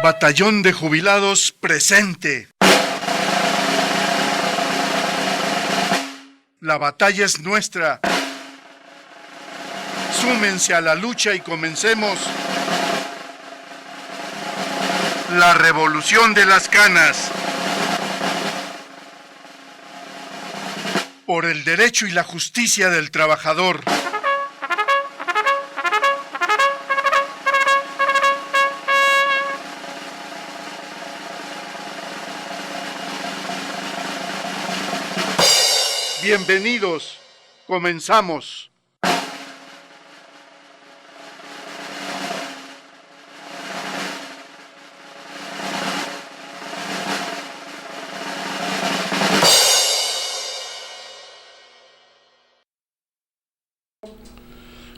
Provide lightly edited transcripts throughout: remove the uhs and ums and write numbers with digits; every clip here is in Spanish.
Batallón de Jubilados presente. La batalla es nuestra. Súmense a la lucha y comencemos la revolución de las canas. Por el derecho y la justicia del trabajador. Bienvenidos. Comenzamos.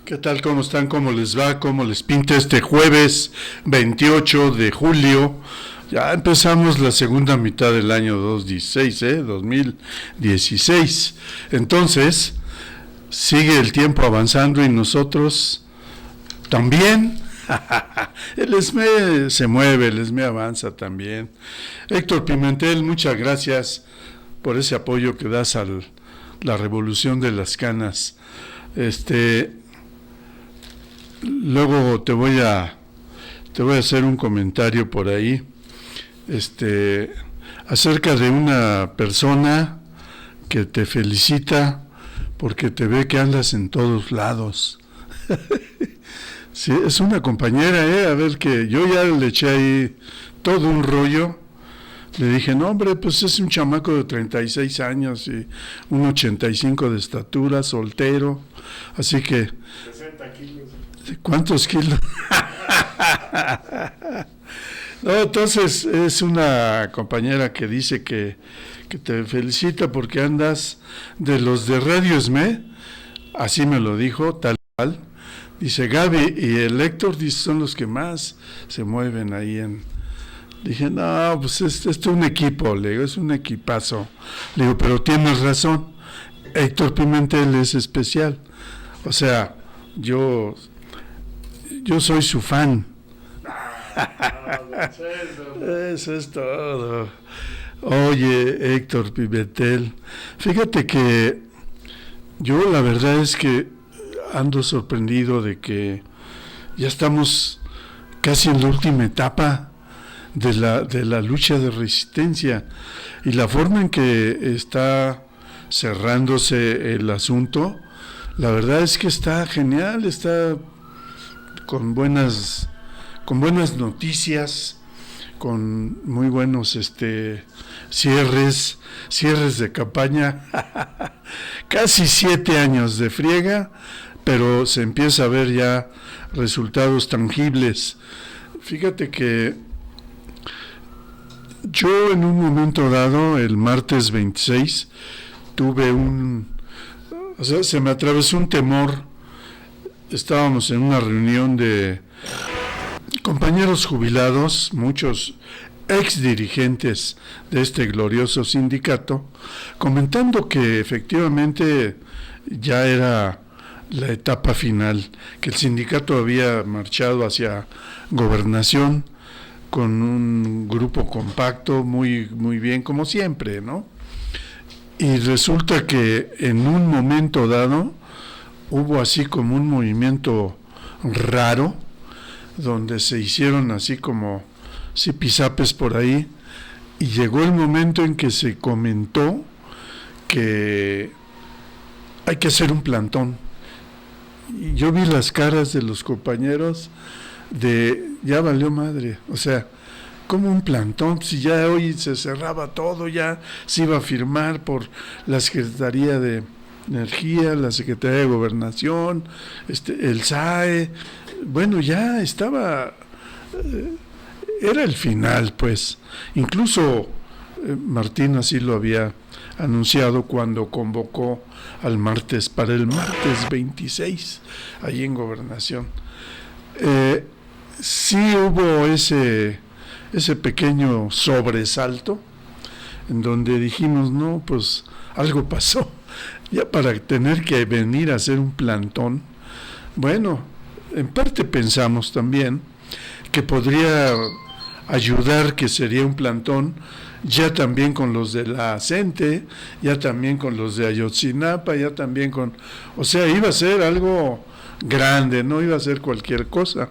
¿Qué tal? ¿Cómo están? ¿Cómo les va? ¿Cómo les pinta este jueves 28 de julio? Ya empezamos la segunda mitad del año 2016. Entonces, sigue el tiempo avanzando y nosotros también. El ESME se mueve, el ESME avanza también. Héctor Pimentel, muchas gracias por ese apoyo que das a la revolución de las canas. Luego te voy a hacer un comentario por ahí, acerca de una persona que te felicita porque te ve que andas en todos lados. Sí, es una compañera, a ver, que yo ya le eché ahí todo un rollo. Le dije, no hombre, pues es un chamaco de 36 años y un 85 de estatura, soltero, así que... 60 kilos. ¿Cuántos kilos? No, entonces es una compañera que dice que te felicita porque andas de los de Radio ESME, así me lo dijo, tal cual. Dice, Gaby y el Héctor son los que más se mueven ahí en... Dije, no, pues esto es un equipo, le digo, es un equipazo. Le digo, pero tienes razón, Héctor Pimentel es especial. O sea, yo soy su fan. Eso es todo. Oye, Héctor Pimentel, fíjate que yo la verdad es que ando sorprendido de que ya estamos casi en la última etapa de la lucha de resistencia y la forma en que está cerrándose el asunto, la verdad es que está genial, está con buenas noticias, con muy buenos cierres de campaña. Casi 7 años de friega, pero se empieza a ver ya resultados tangibles. Fíjate que yo en un momento dado, el martes 26, tuve se me atravesó un temor. Estábamos en una reunión de compañeros jubilados, muchos ex dirigentes de este glorioso sindicato, comentando que efectivamente ya era la etapa final, que el sindicato había marchado hacia gobernación con un grupo compacto, muy, muy bien, como siempre, ¿no? Y resulta que en un momento dado hubo así como un movimiento raro, donde se hicieron así como zipizapes por ahí, y llegó el momento en que se comentó que hay que hacer un plantón. Y yo vi las caras de los compañeros de ya valió madre, o sea, como un plantón, si ya hoy se cerraba todo, ya se iba a firmar por la Secretaría de Energía, la Secretaría de Gobernación, el SAE, bueno, ya estaba, era el final, pues. Incluso Martín así lo había anunciado cuando convocó para el martes 26, allí en Gobernación. Sí hubo ese pequeño sobresalto, en donde dijimos, no, pues algo pasó, ya para tener que venir a hacer un plantón. Bueno, en parte pensamos también que podría ayudar, que sería un plantón, ya también con los de la CENTE, ya también con los de Ayotzinapa, ya también o sea, iba a ser algo grande, no iba a ser cualquier cosa.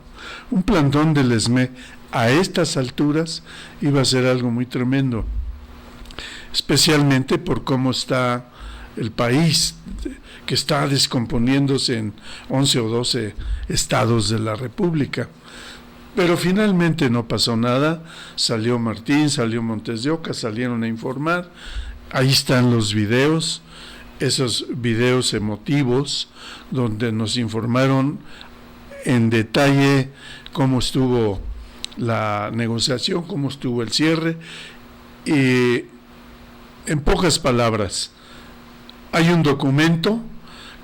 Un plantón del ESME a estas alturas iba a ser algo muy tremendo, especialmente por cómo está el país, que está descomponiéndose en 11 o 12 estados de la República. Pero finalmente no pasó nada, salió Martín, salió Montes de Oca, salieron a informar, ahí están los videos, esos videos emotivos, donde nos informaron en detalle cómo estuvo la negociación, cómo estuvo el cierre, y en pocas palabras, hay un documento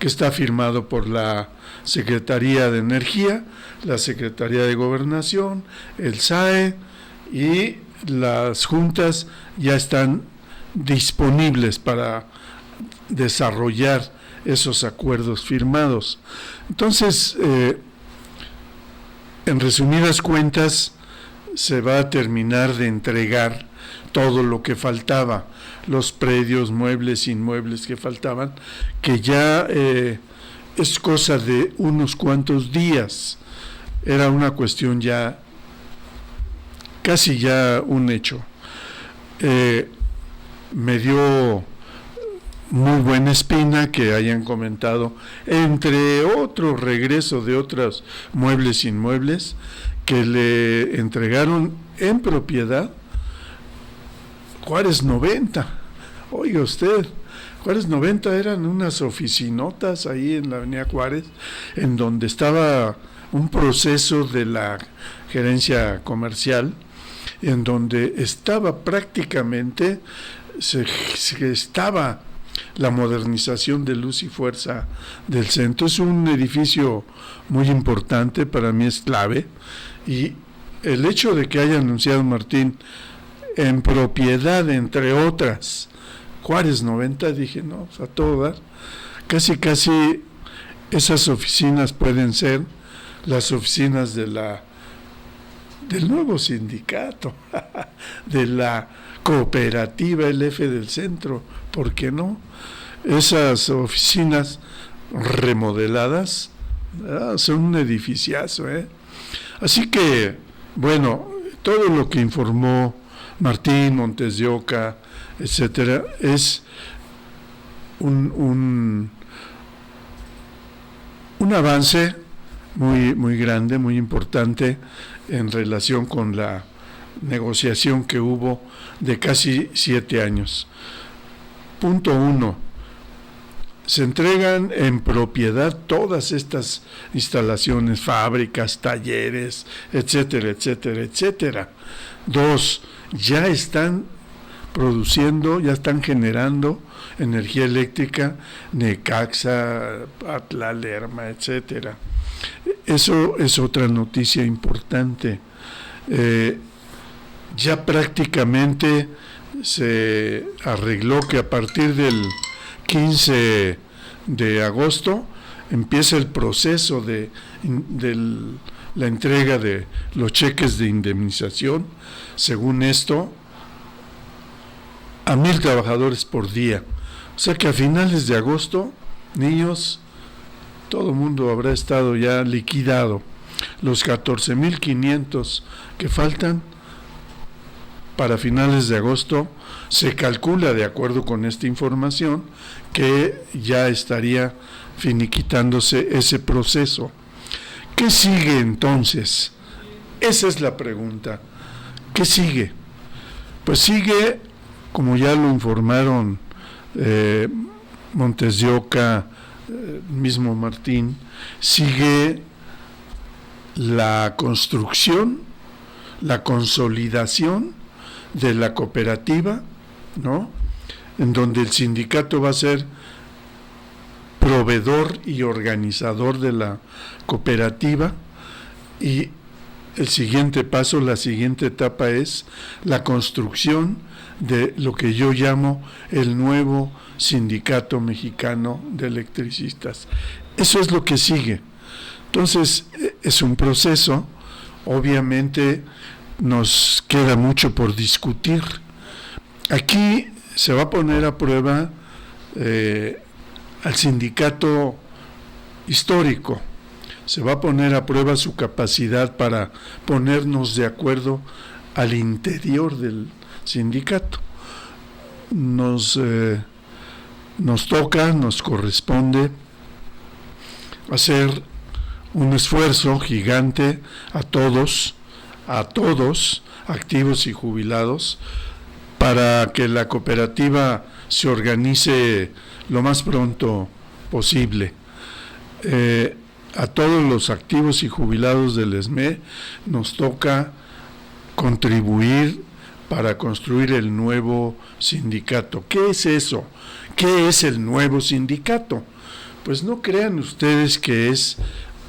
que está firmado por la Secretaría de Energía, la Secretaría de Gobernación, el SAE, y las juntas ya están disponibles para desarrollar esos acuerdos firmados. Entonces, en resumidas cuentas, se va a terminar de entregar todo lo que faltaba, los predios, muebles, inmuebles que faltaban, que ya es cosa de unos cuantos días. Era una cuestión ya, casi ya un hecho. Me dio muy buena espina que hayan comentado, entre otro regreso de otros muebles, inmuebles, que le entregaron en propiedad Juárez 90. Oiga usted, Juárez 90 eran unas oficinotas ahí en la avenida Juárez, en donde estaba un proceso de la gerencia comercial, en donde estaba prácticamente, se estaba la modernización de Luz y Fuerza del centro. Es un edificio muy importante, para mí es clave, y el hecho de que haya anunciado Martín en propiedad, entre otras, Juárez 90, dije, no, a todo dar, casi esas oficinas pueden ser las oficinas del nuevo sindicato, de la cooperativa LF del centro, ¿por qué no? Esas oficinas remodeladas son un edificiazo, Así que, bueno, todo lo que informó Martín, Montes de Oca, etcétera, es un avance muy, muy grande, muy importante en relación con la negociación que hubo de casi 7 años. Punto 1. Se entregan en propiedad todas estas instalaciones, fábricas, talleres, etcétera, etcétera, etcétera. 2. Ya están produciendo, ya están generando energía eléctrica, Necaxa, Atla, Lerma, etcétera. Eso es otra noticia importante. Ya prácticamente se arregló que a partir del 15 de agosto empieza el proceso de la entrega de los cheques de indemnización, según esto, a 1,000 trabajadores por día. O sea que a finales de agosto, niños, todo el mundo habrá estado ya liquidado. Los 14,500 que faltan para finales de agosto, se calcula, de acuerdo con esta información, que ya estaría finiquitándose ese proceso. ¿Qué sigue entonces? Esa es la pregunta. ¿Qué sigue? Pues sigue, como ya lo informaron Montes de Oca, mismo Martín, sigue la construcción, la consolidación de la cooperativa, ¿no? En donde el sindicato va a ser proveedor y organizador de la cooperativa, y el siguiente paso, la siguiente etapa es la construcción de lo que yo llamo el nuevo Sindicato Mexicano de Electricistas. Eso es lo que sigue. Entonces, es un proceso, obviamente, nos queda mucho por discutir. Aquí se va a poner a prueba al sindicato histórico, se va a poner a prueba su capacidad para ponernos de acuerdo al interior del sindicato. Nos toca, nos corresponde hacer un esfuerzo gigante a todos, activos y jubilados, para que la cooperativa se organice lo más pronto posible. A todos los activos y jubilados del ESME nos toca contribuir para construir el nuevo sindicato. ¿Qué es eso? ¿Qué es el nuevo sindicato? Pues no crean ustedes que es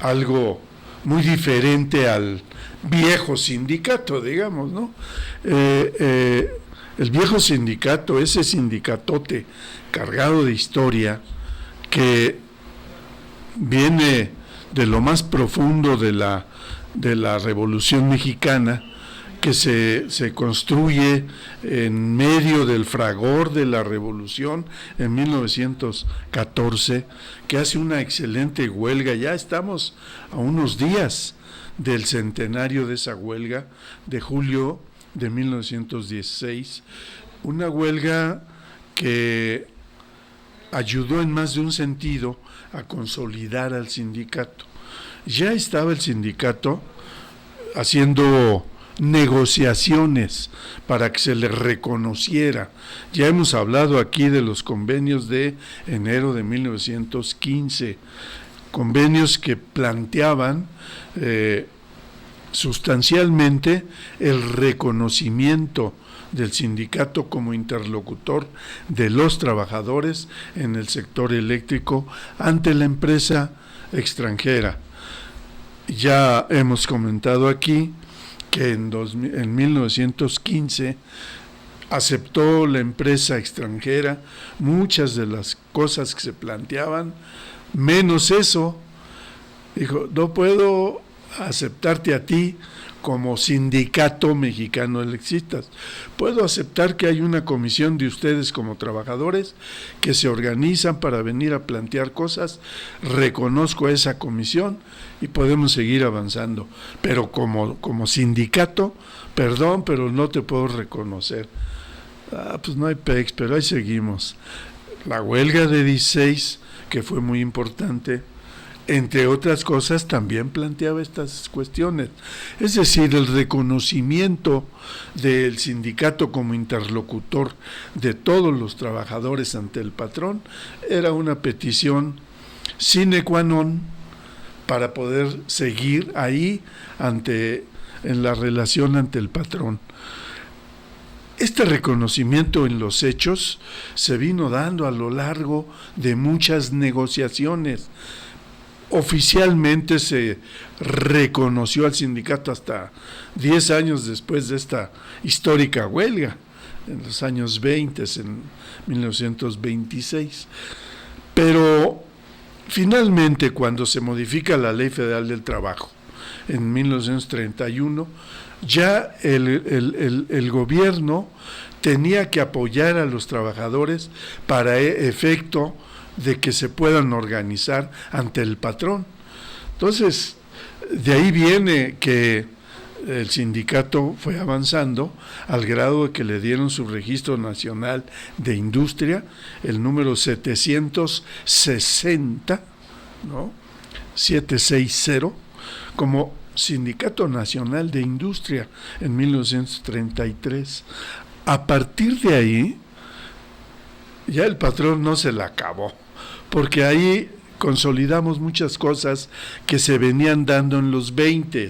algo muy diferente al viejo sindicato, digamos, ¿no? El viejo sindicato, ese sindicatote cargado de historia que viene de lo más profundo de la Revolución Mexicana, que se construye en medio del fragor de la Revolución en 1914, que hace una excelente huelga. Ya estamos a unos días del centenario de esa huelga, de julio de 1916, una huelga que ayudó en más de un sentido a consolidar al sindicato. Ya estaba el sindicato haciendo negociaciones para que se le reconociera. Ya hemos hablado aquí de los convenios de enero de 1915, convenios que planteaban sustancialmente el reconocimiento del sindicato como interlocutor de los trabajadores en el sector eléctrico ante la empresa extranjera. Ya hemos comentado aquí que en 1915 aceptó la empresa extranjera muchas de las cosas que se planteaban, menos eso. Dijo, no puedo aceptarte a ti como sindicato mexicano de electricistas. Puedo aceptar que hay una comisión de ustedes como trabajadores que se organizan para venir a plantear cosas, reconozco esa comisión y podemos seguir avanzando, pero como sindicato, perdón, pero no te puedo reconocer. Pues no hay pex, pero ahí seguimos. La huelga de 16, que fue muy importante, entre otras cosas, también planteaba estas cuestiones. Es decir, el reconocimiento del sindicato como interlocutor de todos los trabajadores ante el patrón era una petición sine qua non para poder seguir ahí en la relación ante el patrón. Este reconocimiento en los hechos se vino dando a lo largo de muchas negociaciones. Oficialmente se reconoció al sindicato hasta 10 años después de esta histórica huelga, en los años 20, en 1926. Pero finalmente, cuando se modifica la Ley Federal del Trabajo, en 1931, ya el gobierno tenía que apoyar a los trabajadores para efecto de que se puedan organizar ante el patrón. Entonces, de ahí viene que el sindicato fue avanzando al grado de que le dieron su registro nacional de industria, el número 760, ¿no? 760, como Sindicato Nacional de Industria en 1933. A partir de ahí, ya el patrón no se la acabó, porque ahí consolidamos muchas cosas que se venían dando en los 20.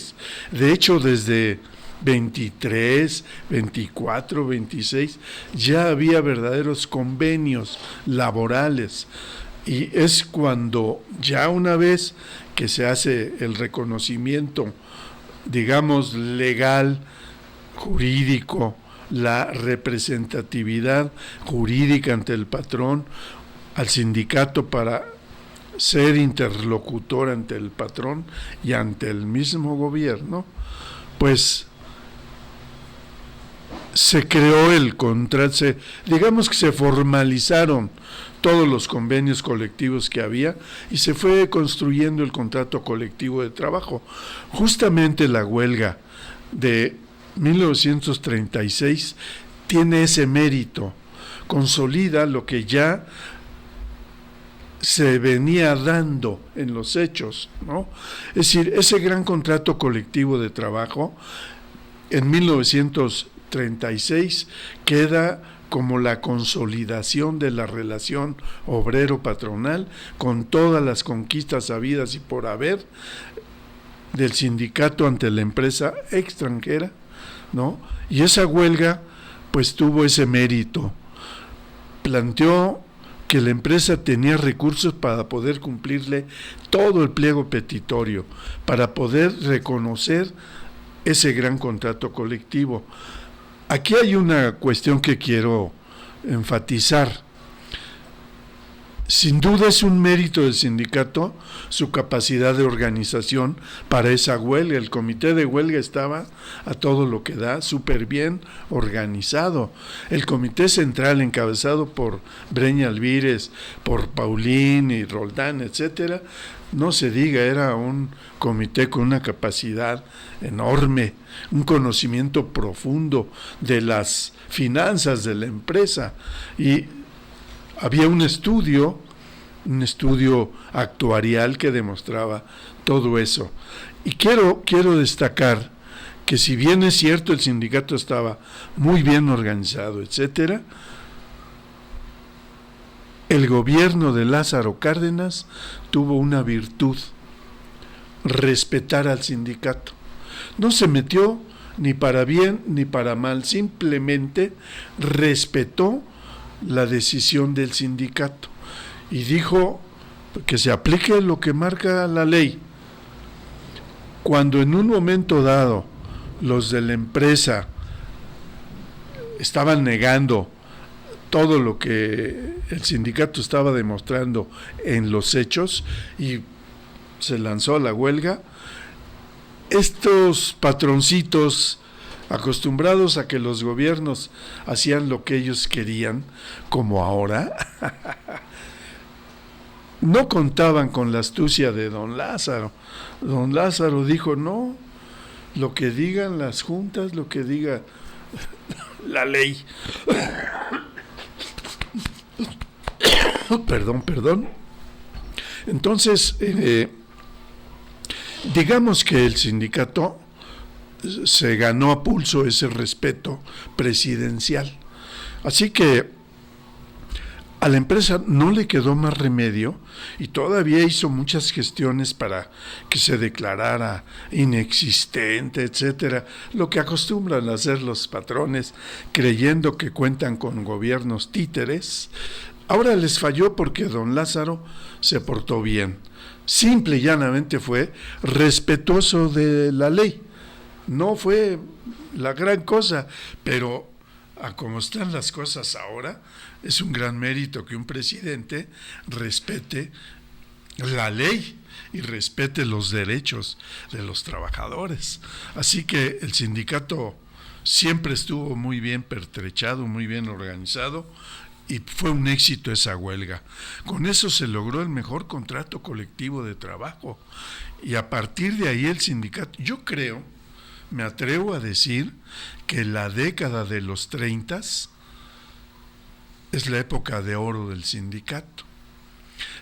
De hecho, desde 23, 24, 26, ya había verdaderos convenios laborales. Y es cuando ya una vez que se hace el reconocimiento, digamos, legal, jurídico, la representatividad jurídica ante el patrón, al sindicato para ser interlocutor ante el patrón y ante el mismo gobierno, pues se creó el contrato, digamos que se formalizaron todos los convenios colectivos que había y se fue construyendo el contrato colectivo de trabajo. Justamente la huelga de 1936 tiene ese mérito, consolida lo que ya se venía dando en los hechos, ¿no? Es decir, ese gran contrato colectivo de trabajo en 1936 queda como la consolidación de la relación obrero-patronal con todas las conquistas habidas y por haber del sindicato ante la empresa extranjera, ¿no? Y esa huelga pues tuvo ese mérito, planteó que la empresa tenía recursos para poder cumplirle todo el pliego petitorio, para poder reconocer ese gran contrato colectivo. Aquí hay una cuestión que quiero enfatizar. Sin duda es un mérito del sindicato su capacidad de organización para esa huelga. El comité de huelga estaba a todo lo que da, súper bien organizado. El comité central, encabezado por Breña Alvírez, por Paulín y Roldán, etcétera, no se diga, era un comité con una capacidad enorme, un conocimiento profundo de las finanzas de la empresa, y había un estudio actuarial que demostraba todo eso. Y quiero destacar que si bien es cierto el sindicato estaba muy bien organizado, etcétera, el gobierno de Lázaro Cárdenas tuvo una virtud: respetar al sindicato. No se metió ni para bien ni para mal, simplemente respetó la decisión del sindicato y dijo que se aplique lo que marca la ley. Cuando en un momento dado los de la empresa estaban negando todo lo que el sindicato estaba demostrando en los hechos y se lanzó a la huelga, estos patroncitos acostumbrados a que los gobiernos hacían lo que ellos querían, como ahora, no contaban con la astucia de don Lázaro. Don Lázaro dijo: no, lo que digan las juntas, lo que diga la ley. Perdón. Entonces, digamos que el sindicato se ganó a pulso ese respeto presidencial. Así que a la empresa no le quedó más remedio y todavía hizo muchas gestiones para que se declarara inexistente, etcétera, lo que acostumbran a hacer los patrones creyendo que cuentan con gobiernos títeres. Ahora les falló porque don Lázaro se portó bien. Simple y llanamente fue respetuoso de la ley. No fue la gran cosa, pero a como están las cosas ahora, es un gran mérito que un presidente respete la ley y respete los derechos de los trabajadores. Así que el sindicato siempre estuvo muy bien pertrechado, muy bien organizado, y fue un éxito esa huelga. Con eso se logró el mejor contrato colectivo de trabajo, y a partir de ahí el sindicato, yo creo, me atrevo a decir que la década de los 30 es la época de oro del sindicato.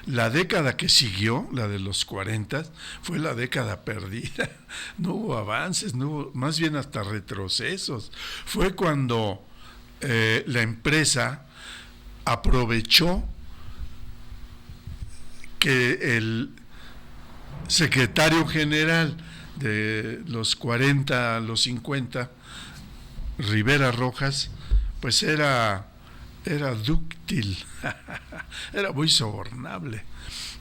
La década que siguió, la de los 40, fue la década perdida. No hubo avances, no hubo, más bien hasta retrocesos. Fue cuando la empresa aprovechó que el secretario general de los 40 a los 50, Rivera Rojas, pues era dúctil, era muy sobornable.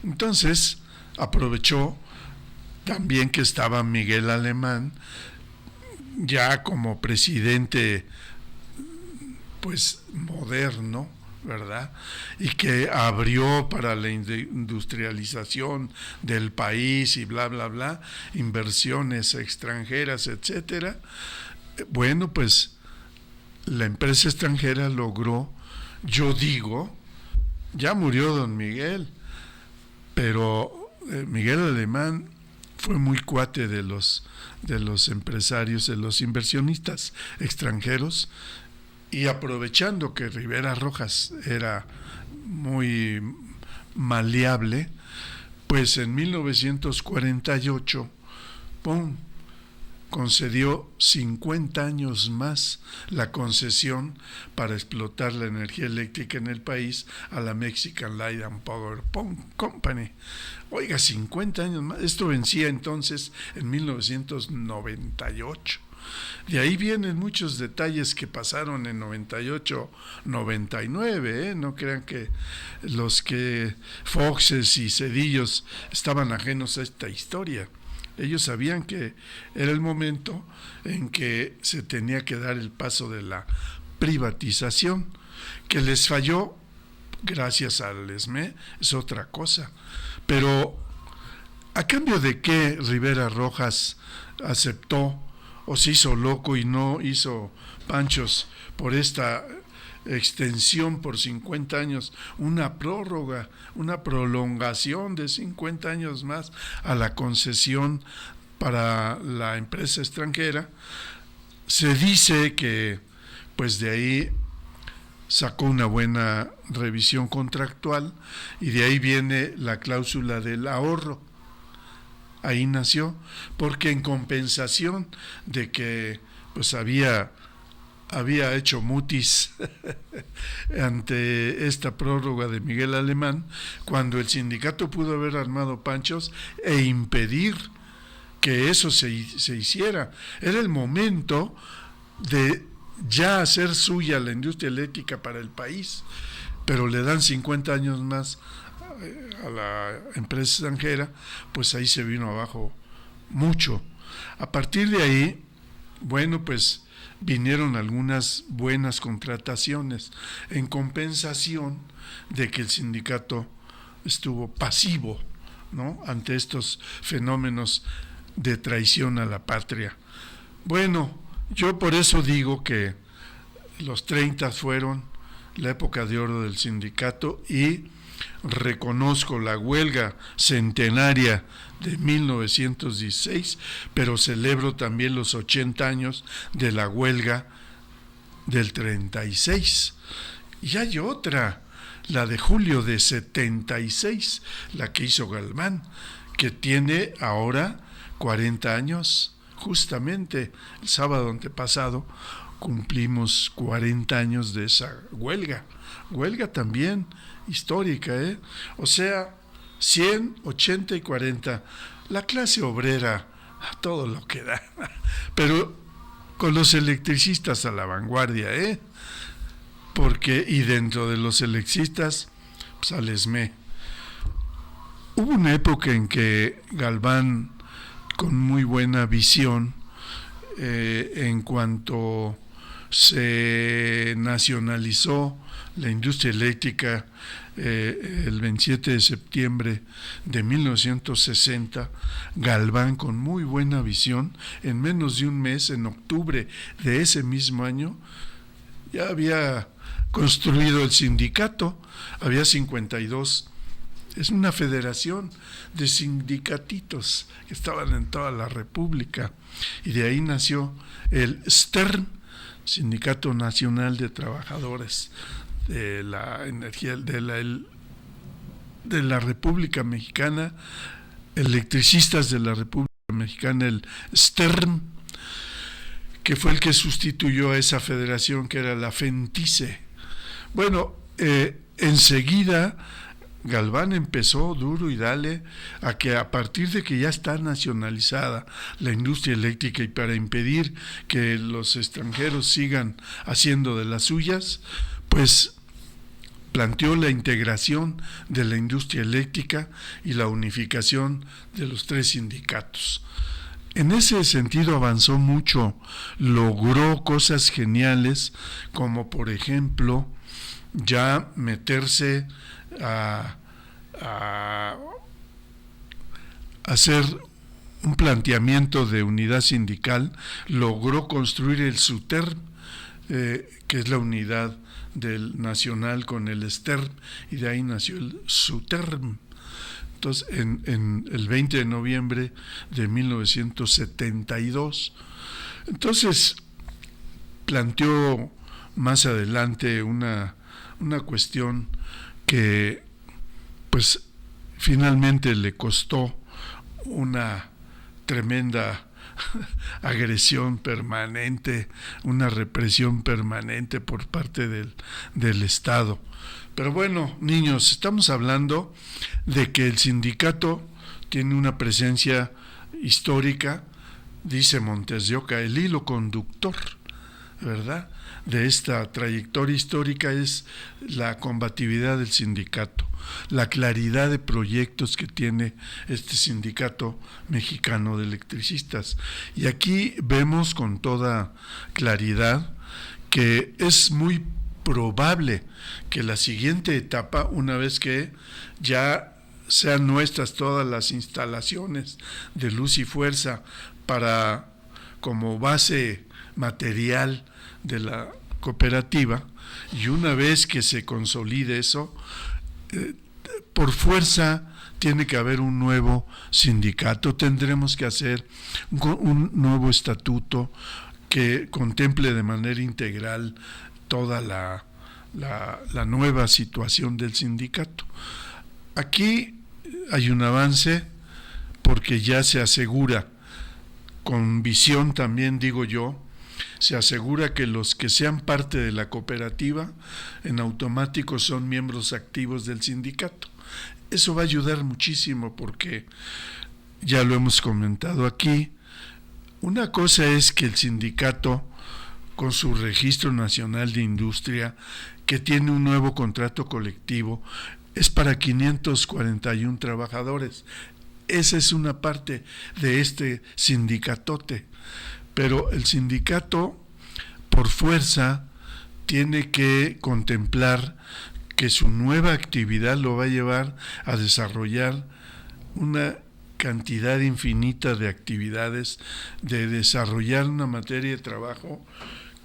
Entonces aprovechó también que estaba Miguel Alemán ya como presidente pues moderno, ¿verdad? Y que abrió para la industrialización del país y bla, bla, bla, inversiones extranjeras, etcétera. Bueno, pues la empresa extranjera logró, yo digo, ya murió don Miguel, pero Miguel Alemán fue muy cuate de los empresarios, de los inversionistas extranjeros, y aprovechando que Rivera Rojas era muy maleable, pues en 1948, ¡pum!, concedió 50 años más la concesión para explotar la energía eléctrica en el país a la Mexican Light and Power Company. Oiga, 50 años más. Esto vencía entonces en 1998. De ahí vienen muchos detalles que pasaron en 98, 99, no crean que los que Foxes y Cedillos estaban ajenos a esta historia. Ellos sabían que era el momento en que se tenía que dar el paso de la privatización, que les falló gracias al ESME, es otra cosa. Pero, ¿a cambio de qué Rivera Rojas aceptó o se hizo loco y no hizo panchos por esta extensión por 50 años, una prórroga, una prolongación de 50 años más a la concesión para la empresa extranjera? Se dice que pues de ahí sacó una buena revisión contractual y de ahí viene la cláusula del ahorro. Ahí nació, porque en compensación de que pues había hecho mutis ante esta prórroga de Miguel Alemán, cuando el sindicato pudo haber armado panchos e impedir que eso se hiciera. Era el momento de ya hacer suya la industria eléctrica para el país, pero le dan 50 años más a la empresa extranjera, pues ahí se vino abajo mucho. A partir de ahí, bueno, pues vinieron algunas buenas contrataciones en compensación de que el sindicato estuvo pasivo, ¿no?, ante estos fenómenos de traición a la patria. Bueno, yo por eso digo que los 30 fueron la época de oro del sindicato y reconozco la huelga centenaria de 1916, pero celebro también los 80 años de la huelga del 36. Y hay otra, la de julio de 76, la que hizo Galván, que tiene ahora 40 años. Justamente el sábado antepasado cumplimos 40 años de esa huelga también histórica, o sea, 100, 80 y 40, la clase obrera a todo lo que da, pero con los electricistas a la vanguardia, porque, y dentro de los electricistas, pues al ESME. Hubo una época en que Galván, con muy buena visión, en cuanto se nacionalizó la industria eléctrica el 27 de septiembre de 1960, Galván, con muy buena visión, en menos de un mes, en octubre de ese mismo año, ya había construido el sindicato. Había 52, es una federación de sindicatitos que estaban en toda la República, y de ahí nació el STERN, Sindicato Nacional de Trabajadores de la Energía de la República Mexicana, electricistas de la República Mexicana, el STERN, que fue el que sustituyó a esa federación que era la FENTICE. Bueno, enseguida Galván empezó duro y dale a que, a partir de que ya está nacionalizada la industria eléctrica y para impedir que los extranjeros sigan haciendo de las suyas, pues planteó la integración de la industria eléctrica y la unificación de los 3 sindicatos. En ese sentido avanzó mucho, logró cosas geniales, como por ejemplo ya meterse a hacer un planteamiento de unidad sindical. Logró construir el SUTERN, que es la unidad del nacional con el STERM, y de ahí nació el SUTERM. Entonces, en el 20 de noviembre de 1972, entonces planteó más adelante una cuestión que pues finalmente le costó una tremenda agresión permanente, una represión permanente por parte del Estado. Pero bueno, niños, estamos hablando de que el sindicato tiene una presencia histórica, dice Montes de Oca, el hilo conductor, ¿verdad?, de esta trayectoria histórica es la combatividad del sindicato, la claridad de proyectos que tiene este sindicato mexicano de electricistas. Y aquí vemos con toda claridad que es muy probable que la siguiente etapa, una vez que ya sean nuestras todas las instalaciones de luz y fuerza para como base material de la cooperativa, y una vez que se consolide eso, por fuerza tiene que haber un nuevo sindicato, tendremos que hacer un nuevo estatuto que contemple de manera integral toda la nueva situación del sindicato. Aquí hay un avance porque ya se asegura, con visión también digo yo, se asegura que los que sean parte de la cooperativa en automático son miembros activos del sindicato. Eso va a ayudar muchísimo porque, ya lo hemos comentado aquí, una cosa es que el sindicato, con su Registro Nacional de Industria, que tiene un nuevo contrato colectivo, es para 541 trabajadores. Esa es una parte de este sindicatote. Pero el sindicato, por fuerza, tiene que contemplar que su nueva actividad lo va a llevar a desarrollar una cantidad infinita de actividades, de desarrollar una materia de trabajo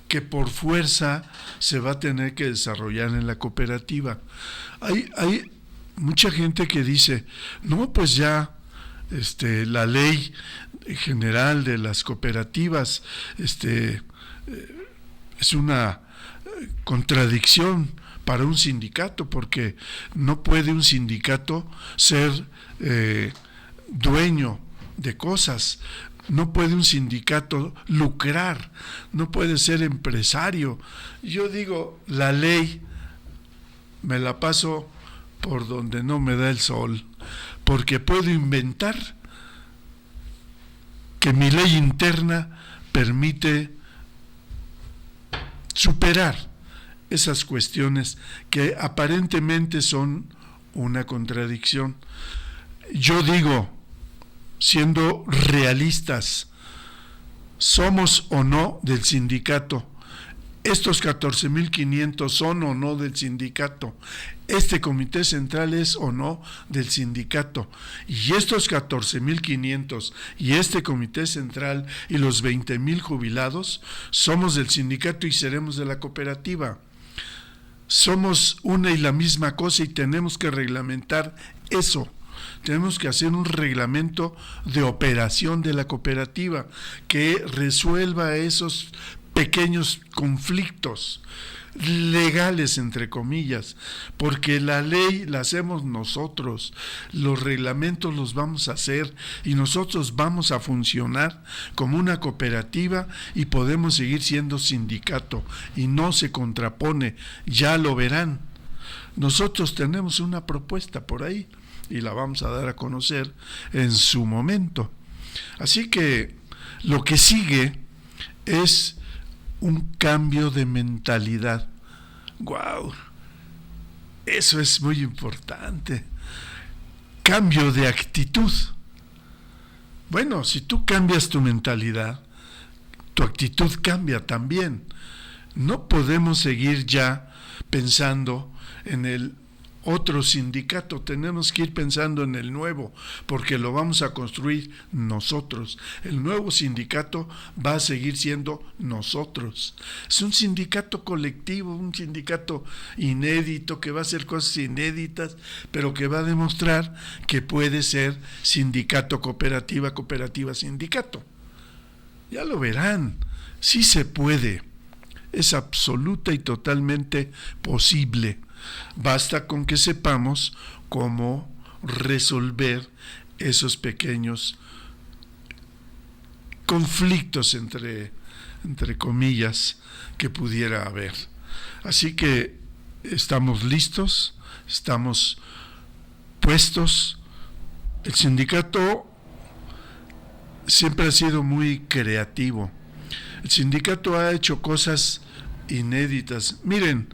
que por fuerza se va a tener que desarrollar en la cooperativa. Hay mucha gente que dice, no, pues ya la ley general de las cooperativas es una contradicción para un sindicato, porque no puede un sindicato ser dueño de cosas, no puede un sindicato lucrar, no puede ser empresario. Yo digo, la ley me la paso por donde no me da el sol, porque puedo inventar que mi ley interna permite superar esas cuestiones que aparentemente son una contradicción. Yo digo, siendo realistas, ¿somos o no del sindicato? ¿Estos 14.500 son o no del sindicato? ¿Este comité central es o no del sindicato? Y estos 14.500 y este comité central y los 20.000 jubilados somos del sindicato y seremos de la cooperativa. Somos una y la misma cosa y tenemos que reglamentar eso. Tenemos que hacer un reglamento de operación de la cooperativa que resuelva esos pequeños conflictos legales, entre comillas, porque la ley la hacemos nosotros, los reglamentos los vamos a hacer y nosotros vamos a funcionar como una cooperativa y podemos seguir siendo sindicato y no se contrapone, ya lo verán. Nosotros tenemos una propuesta por ahí y la vamos a dar a conocer en su momento. Así que lo que sigue es un cambio de mentalidad. ¡Guau! Eso es muy importante. Cambio de actitud. Bueno, si tú cambias tu mentalidad, tu actitud cambia también. No podemos seguir ya pensando en el otro sindicato, tenemos que ir pensando en el nuevo, porque lo vamos a construir nosotros. El nuevo sindicato va a seguir siendo nosotros. Es un sindicato colectivo, un sindicato inédito, que va a hacer cosas inéditas, pero que va a demostrar que puede ser sindicato, cooperativa, cooperativa, sindicato. Ya lo verán, sí se puede, es absoluta y totalmente posible. Basta con que sepamos cómo resolver esos pequeños conflictos entre comillas que pudiera haber. Así que estamos listos, estamos puestos. El sindicato siempre ha sido muy creativo. El sindicato ha hecho cosas inéditas. Miren,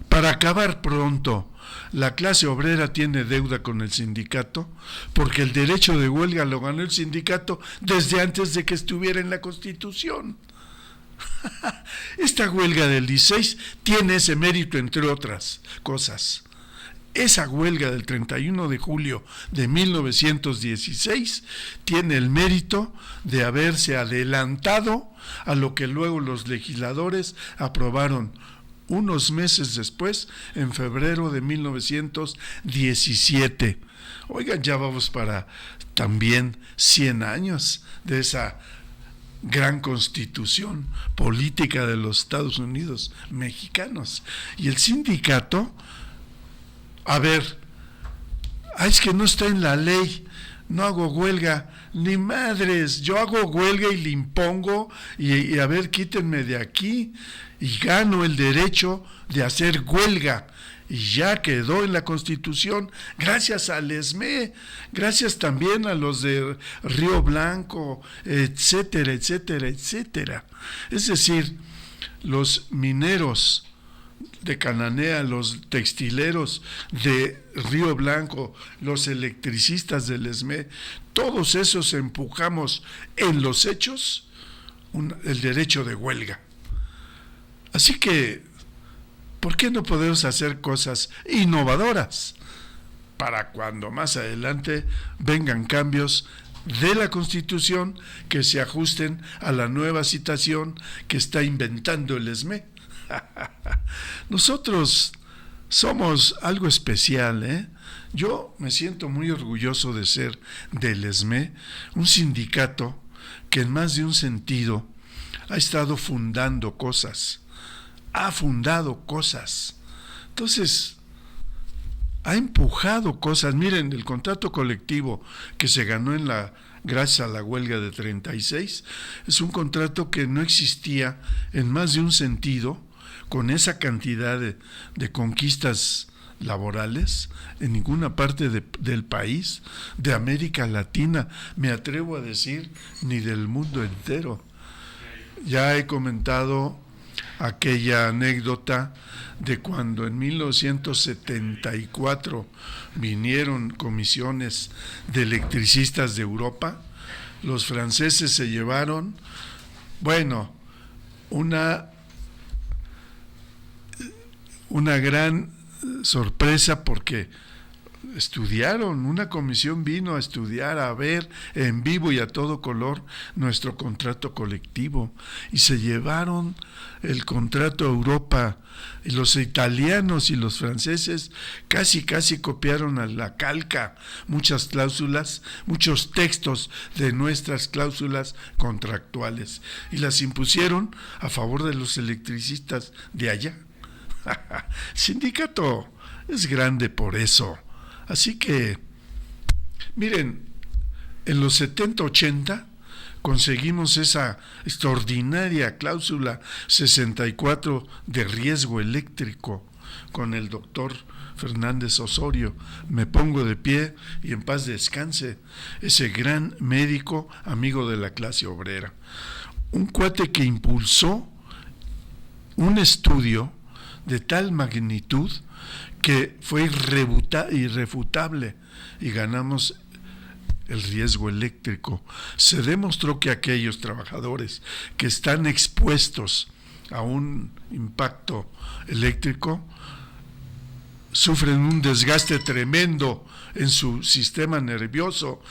para acabar pronto, la clase obrera tiene deuda con el sindicato porque el derecho de huelga lo ganó el sindicato desde antes de que estuviera en la Constitución. Esta huelga del 16 tiene ese mérito, entre otras cosas. Esa huelga del 31 de julio de 1916 tiene el mérito de haberse adelantado a lo que luego los legisladores aprobaron unos meses después, en febrero de 1917. Oigan, ya vamos para también 100 años de esa gran constitución política de los Estados Unidos mexicanos. Y el sindicato, a ver, es que no está en la ley, no hago huelga, ni madres, yo hago huelga y le impongo y a ver, quítenme de aquí, y gano el derecho de hacer huelga, y ya quedó en la Constitución, gracias al ESME, gracias también a los de Río Blanco, etcétera, etcétera, etcétera. Es decir, los mineros de Cananea, los textileros de Río Blanco, los electricistas del ESME, todos esos empujamos en los hechos el derecho de huelga. Así que, ¿por qué no podemos hacer cosas innovadoras para cuando más adelante vengan cambios de la Constitución que se ajusten a la nueva situación que está inventando el ESME? Nosotros somos algo especial, ¿eh? Yo me siento muy orgulloso de ser del ESME, un sindicato que en más de un sentido ha estado fundando cosas, ha fundado cosas. Entonces, ha empujado cosas. Miren, el contrato colectivo que se ganó gracias a la huelga de 36, es un contrato que no existía en más de un sentido, con esa cantidad de conquistas laborales en ninguna parte del país, de América Latina, me atrevo a decir, ni del mundo entero. Ya he comentado aquella anécdota de cuando en 1974 vinieron comisiones de electricistas de Europa. Los franceses se llevaron, bueno, una gran sorpresa, porque estudiaron, una comisión vino a estudiar, a ver en vivo y a todo color nuestro contrato colectivo, y se llevaron el contrato a Europa, y los italianos y los franceses casi copiaron a la calca muchas cláusulas, muchos textos de nuestras cláusulas contractuales, y las impusieron a favor de los electricistas de allá. Sindicato es grande por eso. Así que, miren, en los 70-80 conseguimos esa extraordinaria cláusula 64 de riesgo eléctrico con el doctor Fernández Osorio. Me pongo de pie y en paz descanse, ese gran médico amigo de la clase obrera. Un cuate que impulsó un estudio de tal magnitud que fue irrefutable y ganamos el riesgo eléctrico. Se demostró que aquellos trabajadores que están expuestos a un impacto eléctrico sufren un desgaste tremendo en su sistema nervioso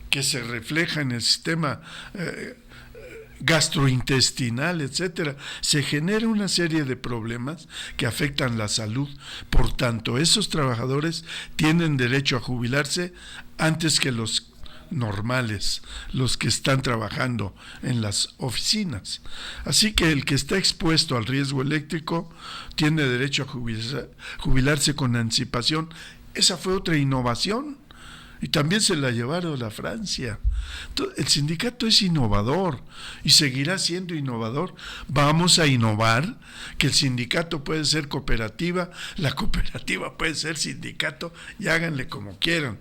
que se refleja en el sistema gastrointestinal, etcétera. Se genera una serie de problemas que afectan la salud. Por tanto, esos trabajadores tienen derecho a jubilarse antes que los normales, los que están trabajando en las oficinas. Así que el que está expuesto al riesgo eléctrico tiene derecho a jubilarse con anticipación. Esa fue otra innovación y también se la llevaron a Francia. El sindicato es innovador y seguirá siendo innovador. Vamos a innovar, que el sindicato puede ser cooperativa, la cooperativa puede ser sindicato, y háganle como quieran.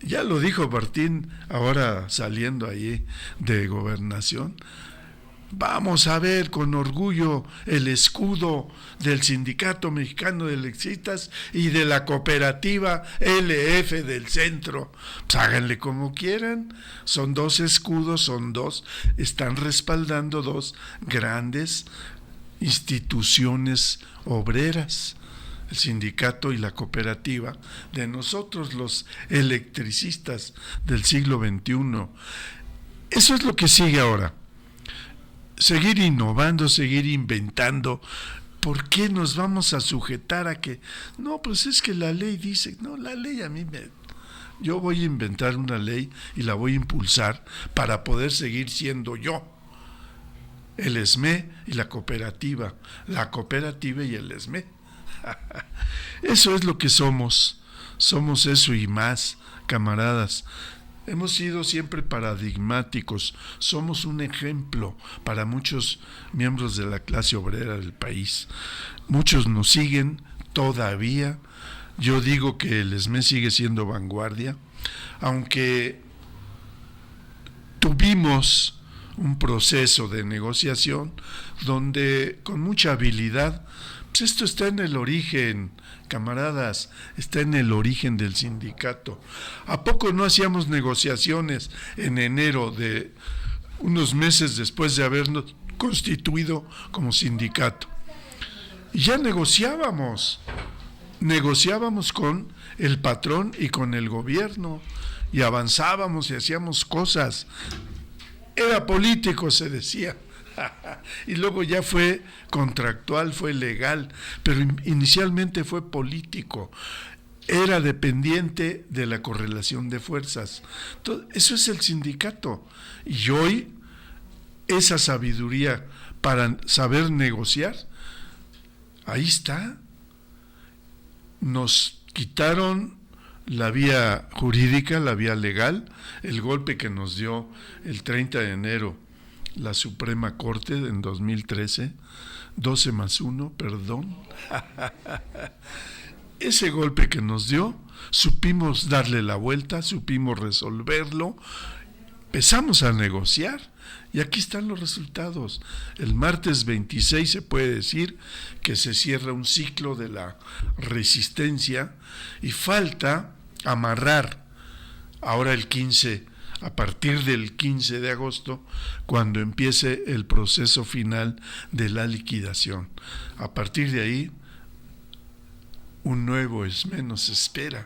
Ya lo dijo Martín, ahora saliendo ahí de Gobernación. Vamos a ver con orgullo el escudo del Sindicato Mexicano de Electricistas y de la cooperativa LF del Centro. Pues háganle como quieran. Son dos escudos, están respaldando dos grandes instituciones obreras, el sindicato y la cooperativa de nosotros los electricistas del siglo XXI. Eso es lo que sigue ahora. Seguir innovando, seguir inventando. ¿Por qué nos vamos a sujetar a que no, pues es que la ley dice, no, la ley yo voy a inventar una ley y la voy a impulsar para poder seguir siendo yo, el ESME y la cooperativa y el ESME? Eso es lo que somos eso y más, camaradas. Hemos sido siempre paradigmáticos, somos un ejemplo para muchos miembros de la clase obrera del país. Muchos nos siguen todavía. Yo digo que el ESME sigue siendo vanguardia, aunque tuvimos un proceso de negociación donde con mucha habilidad, pues esto está en el origen, camaradas, está en el origen del sindicato. ¿A poco no hacíamos negociaciones en enero, de unos meses después de habernos constituido como sindicato? Y ya negociábamos con el patrón y con el gobierno, y avanzábamos y hacíamos cosas. Era político, se decía. Y luego ya fue contractual, fue legal, pero inicialmente fue político. Era dependiente de la correlación de fuerzas. Entonces, eso es el sindicato. Y hoy, esa sabiduría para saber negociar, ahí está. Nos quitaron la vía jurídica, la vía legal, el golpe que nos dio el 30 de enero la Suprema Corte en 2013, 12+1, perdón. Ese golpe que nos dio, supimos darle la vuelta, supimos resolverlo, empezamos a negociar y aquí están los resultados. El martes 26 se puede decir que se cierra un ciclo de la resistencia y falta amarrar ahora el 15, a partir del 15 de agosto, cuando empiece el proceso final de la liquidación. A partir de ahí, un nuevo ESME nos espera.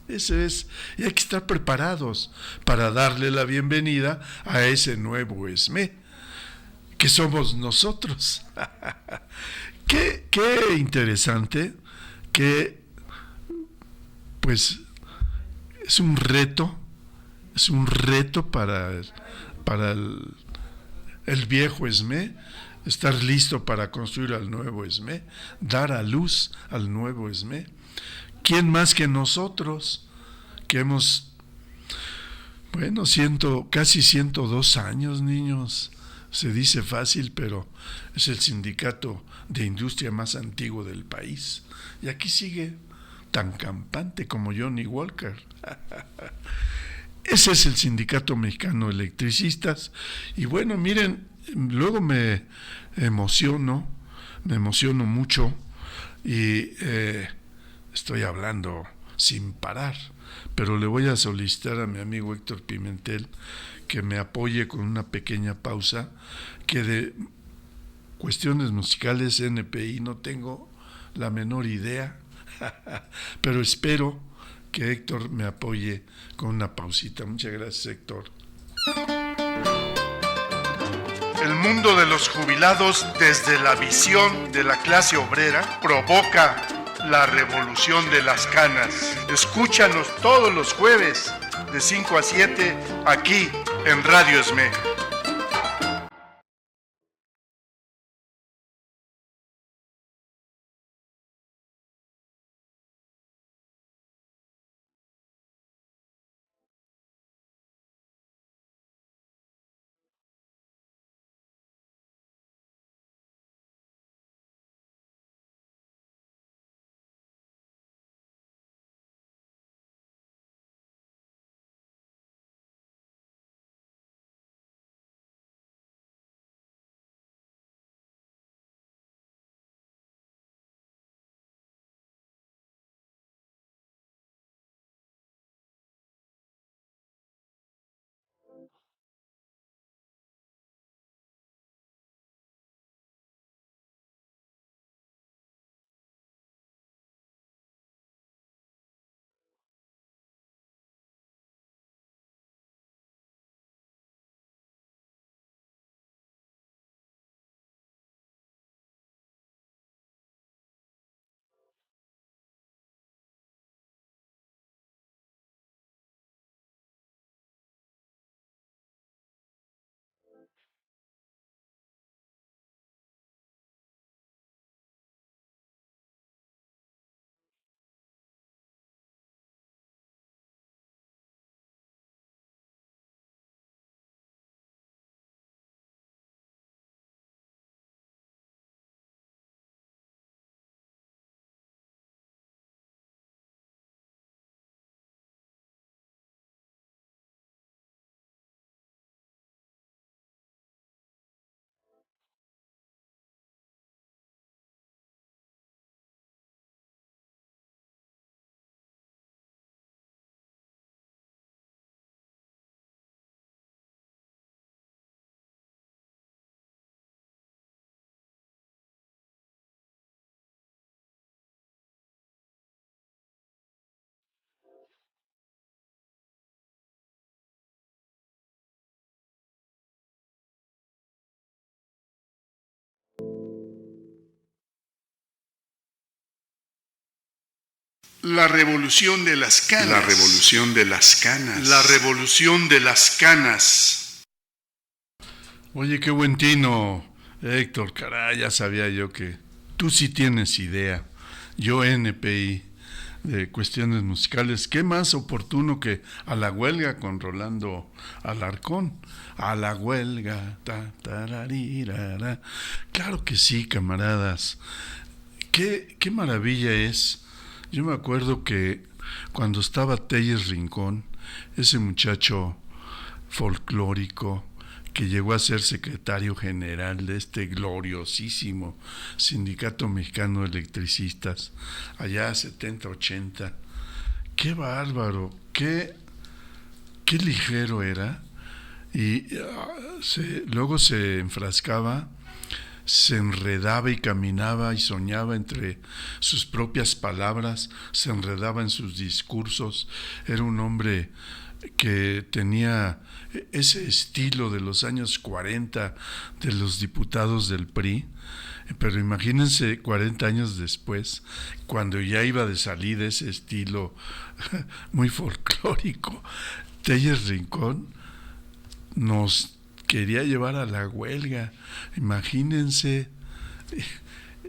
Ese es, y hay que estar preparados para darle la bienvenida a ese nuevo ESME, que somos nosotros. Qué interesante, que pues es un reto para el viejo ESME, estar listo para construir al nuevo ESME, dar a luz al nuevo ESME. ¿Quién más que nosotros, que hemos, casi 102 años, niños? Se dice fácil, pero es el sindicato de industria más antiguo del país. Y aquí sigue tan campante como Johnny Walker. Ese es el Sindicato Mexicano de Electricistas. Y bueno, miren, luego me emociono mucho y estoy hablando sin parar, pero le voy a solicitar a mi amigo Héctor Pimentel que me apoye con una pequeña pausa, que de cuestiones musicales NPI no tengo la menor idea. Pero espero que Héctor me apoye con una pausita. Muchas gracias, Héctor. El mundo de los jubilados desde la visión de la clase obrera provoca la revolución de las canas. Escúchanos todos los jueves de 5 a 7 aquí en Radio ESME. La revolución de las canas. La revolución de las canas. La revolución de las canas. Oye, qué buen tino, Héctor. Caray, ya sabía yo que tú sí tienes idea. Yo NPI de cuestiones musicales. ¿Qué más oportuno que A la huelga con Rolando Alarcón? A la huelga. Claro que sí, camaradas. Qué maravilla es. Yo me acuerdo que cuando estaba Telles Rincón, ese muchacho folclórico que llegó a ser secretario general de este gloriosísimo Sindicato Mexicano de Electricistas, allá 70, 80, qué bárbaro, qué ligero era, y luego se enfrascaba, se enredaba y caminaba y soñaba entre sus propias palabras, se enredaba en sus discursos. Era un hombre que tenía ese estilo de los años 40 de los diputados del PRI, pero imagínense 40 años después, cuando ya iba de salida ese estilo muy folclórico. Telles Rincón nos quería llevar a la huelga. Imagínense,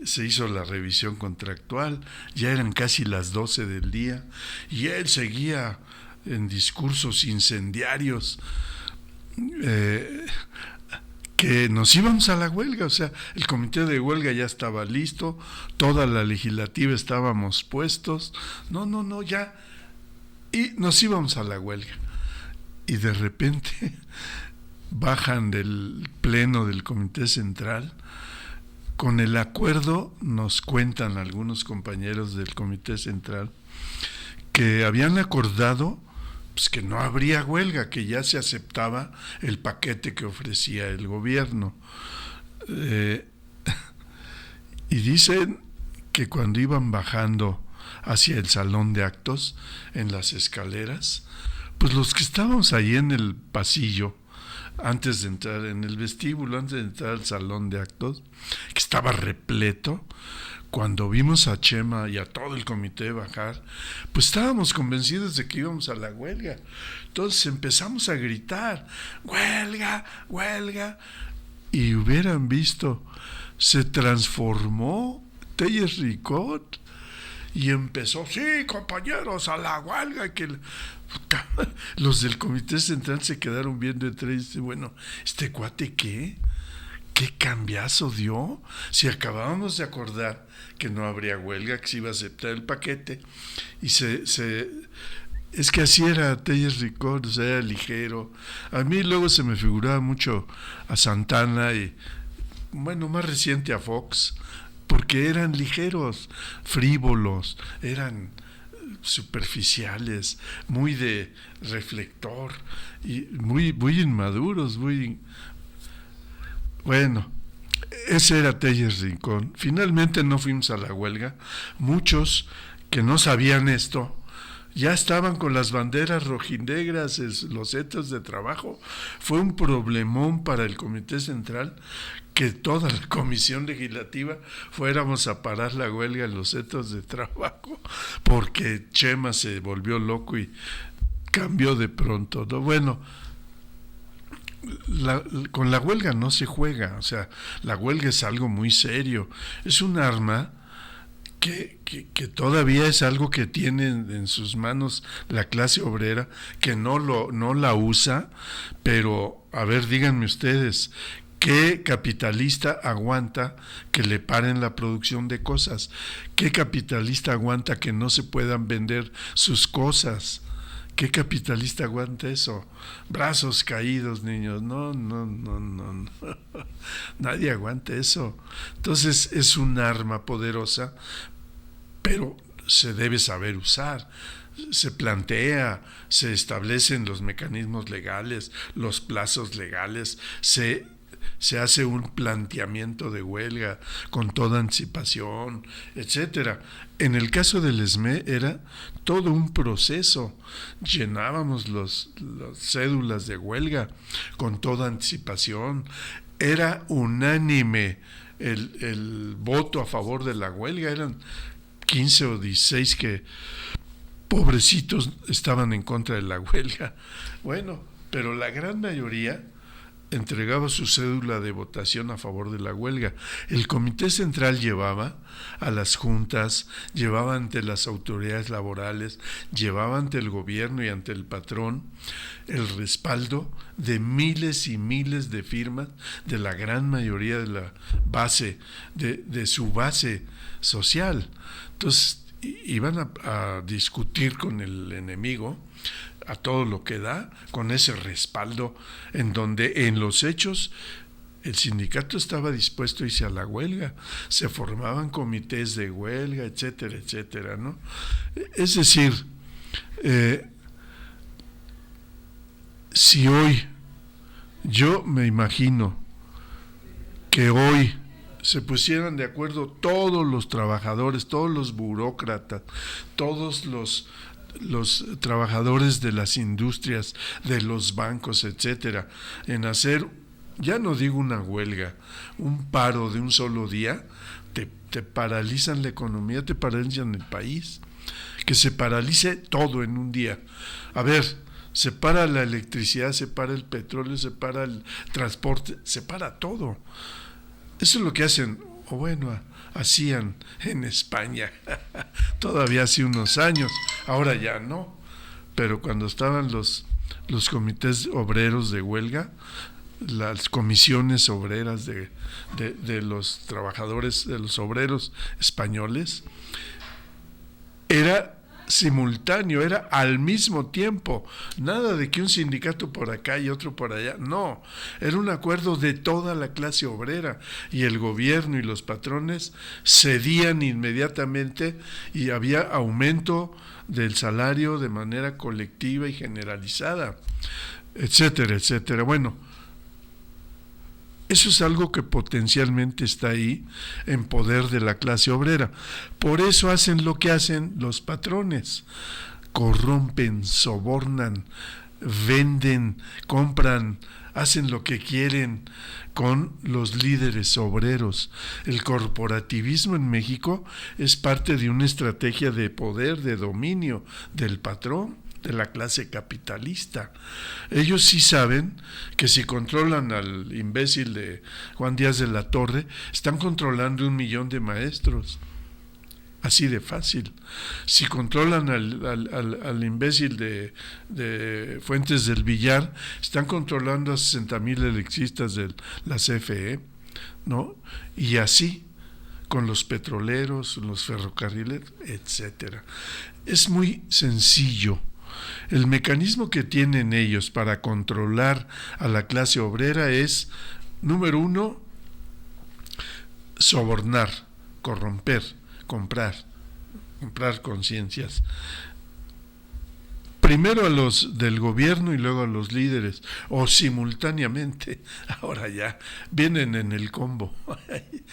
se hizo la revisión contractual, ya eran casi las 12 del día y él seguía en discursos incendiarios, que nos íbamos a la huelga. O sea, el comité de huelga ya estaba listo, toda la legislativa estábamos puestos, no, ya, y nos íbamos a la huelga. Y de repente bajan del pleno del Comité Central con el acuerdo, nos cuentan algunos compañeros del Comité Central, que habían acordado pues que no habría huelga, que ya se aceptaba el paquete que ofrecía el gobierno. Y dicen que cuando iban bajando hacia el salón de actos en las escaleras, pues los que estábamos ahí en el pasillo, antes de entrar en el vestíbulo, antes de entrar al salón de actos, que estaba repleto, cuando vimos a Chema y a todo el comité bajar, pues estábamos convencidos de que íbamos a la huelga. Entonces empezamos a gritar, huelga, huelga, y hubieran visto, se transformó Telles Ricot y empezó, sí, compañeros, a la huelga, que los del comité central se quedaron viendo entre ellos, bueno, ¿este cuate qué? ¿Qué cambiazo dio? Si acabábamos de acordar que no habría huelga, que se iba a aceptar el paquete, y es que así era Telles Ricot, o sea, era ligero. A mí luego se me figuraba mucho a Santana y, bueno, más reciente a Fox, porque eran ligeros, frívolos, eran superficiales, muy de reflector y muy, muy inmaduros, muy... Bueno, ese era Telles Rincón. Finalmente no fuimos a la huelga. Muchos que no sabían esto ya estaban con las banderas rojinegras, los centros de trabajo. Fue un problemón para el Comité Central que toda la comisión legislativa fuéramos a parar la huelga en los centros de trabajo, porque Chema se volvió loco y cambió de pronto, ¿no? Bueno, con la huelga no se juega, o sea, la huelga es algo muy serio, es un arma que todavía es algo que tiene en sus manos la clase obrera, que no la usa, pero a ver, díganme ustedes, ¿qué capitalista aguanta que le paren la producción de cosas? ¿Qué capitalista aguanta que no se puedan vender sus cosas? ¿Qué capitalista aguanta eso? Brazos caídos, niños. No. Nadie aguanta eso. Entonces es un arma poderosa, pero se debe saber usar. Se plantea, se establecen los mecanismos legales, los plazos legales, se hace un planteamiento de huelga con toda anticipación, etcétera. En el caso del ESME era todo un proceso. Llenábamos las cédulas de huelga con toda anticipación. Era unánime el voto a favor de la huelga. Eran 15 o 16 que, pobrecitos, estaban en contra de la huelga. Bueno, pero la gran mayoría entregaba su cédula de votación a favor de la huelga. El Comité Central llevaba a las juntas, llevaba ante las autoridades laborales, llevaba ante el gobierno y ante el patrón el respaldo de miles y miles de firmas de la gran mayoría de la base, de su base social. Entonces iban a discutir con el enemigo a todo lo que da, con ese respaldo, en donde en los hechos el sindicato estaba dispuesto a irse a la huelga, se formaban comités de huelga, etcétera, etcétera, ¿no? Es decir, si hoy, yo me imagino que hoy se pusieran de acuerdo todos los trabajadores, todos los burócratas, todos los trabajadores de las industrias, de los bancos, etcétera, en hacer, ya no digo una huelga, un paro de un solo día, te paralizan la economía, te paralizan el país. Que se paralice todo en un día. A ver, se para la electricidad, se para el petróleo, se para el transporte, se para todo. Eso es lo que hacen, o bueno, hacían en España todavía hace unos años, ahora ya no, pero cuando estaban los comités obreros de huelga, las comisiones obreras de los trabajadores, de los obreros españoles, era simultáneo, era al mismo tiempo, nada de que un sindicato por acá y otro por allá, no, era un acuerdo de toda la clase obrera, y el gobierno y los patrones cedían inmediatamente y había aumento del salario de manera colectiva y generalizada, etcétera, etcétera. Bueno, Eso es algo que potencialmente está ahí en poder de la clase obrera. Por eso hacen lo que hacen los patrones. Corrompen, sobornan, venden, compran, hacen lo que quieren con los líderes obreros. El corporativismo en México es parte de una estrategia de poder, de dominio del patrón, de la clase capitalista. Ellos sí saben que si controlan al imbécil de Juan Díaz de la Torre, están controlando 1 millón de maestros. Así de fácil. Si controlan al imbécil de Fuentes del Villar, están controlando a 60,000 electricistas de la CFE, ¿no? Y así con los petroleros, los ferrocarriles, etcétera. Es muy sencillo. El mecanismo que tienen ellos para controlar a la clase obrera es, número 1, sobornar, corromper, comprar conciencias. Primero a los del gobierno y luego a los líderes, o simultáneamente. Ahora ya vienen en el combo.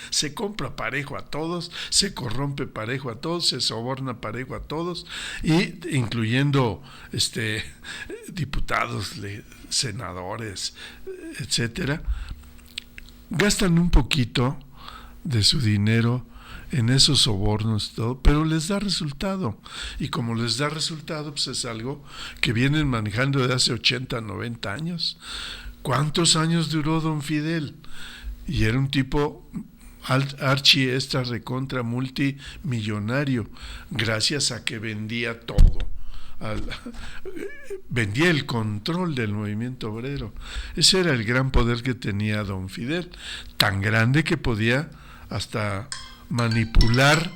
Se compra parejo a todos, se corrompe parejo a todos, se soborna parejo a todos, y incluyendo diputados, senadores, etcétera. Gastan un poquito de su dinero en esos sobornos y todo, pero les da resultado. Y como les da resultado, pues es algo que vienen manejando desde hace 80, 90 años. ¿Cuántos años duró don Fidel? Y era un tipo archi extra recontra multimillonario, gracias a que vendía todo. Vendía el control del movimiento obrero. Ese era el gran poder que tenía don Fidel, tan grande que podía hasta manipular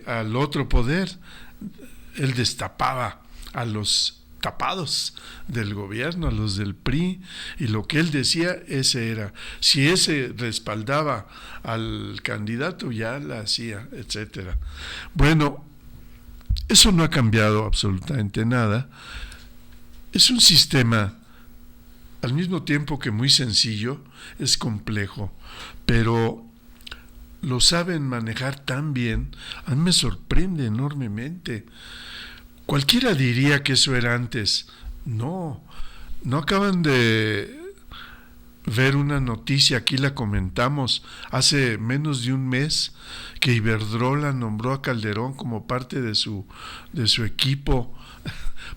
al otro poder. Él destapaba a los tapados del gobierno, a los del PRI, y lo que él decía, ese era. Si ese respaldaba al candidato, ya la hacía, etcétera. Bueno, eso no ha cambiado absolutamente nada. Es un sistema, al mismo tiempo que muy sencillo, es complejo, pero lo saben manejar tan bien. A mí me sorprende enormemente. Cualquiera diría que eso era antes. No acaban de ver una noticia, aquí la comentamos, hace menos de un mes, que Iberdrola nombró a Calderón como parte de su equipo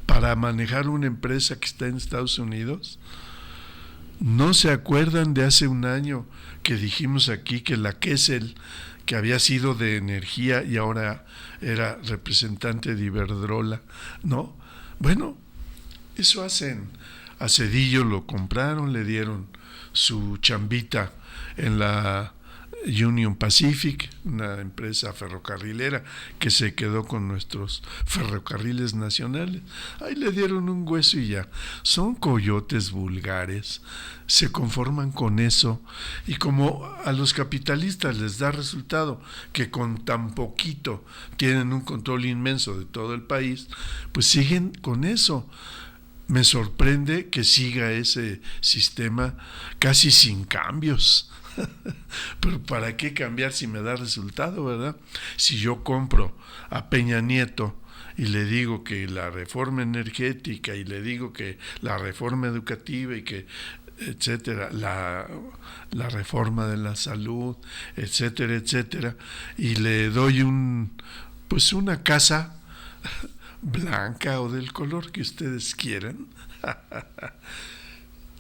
para manejar una empresa que está en Estados Unidos. ¿No se acuerdan de hace un año que dijimos aquí que la Kessel, que había sido de energía y ahora era representante de Iberdrola, ¿no? Bueno, eso hacen. A Zedillo lo compraron, le dieron su chambita en la Union Pacific, una empresa ferrocarrilera que se quedó con nuestros ferrocarriles nacionales. Ahí le dieron un hueso y ya. Son coyotes vulgares, se conforman con eso, y como a los capitalistas les da resultado que con tan poquito tienen un control inmenso de todo el país, pues siguen con eso. Me sorprende que siga ese sistema casi sin cambios. Pero ¿para qué cambiar si me da resultado, verdad? Si yo compro a Peña Nieto y le digo que la reforma energética, y le digo que la reforma educativa, y que etcétera, la reforma de la salud, etcétera, etcétera, y le doy una casa blanca o del color que ustedes quieran,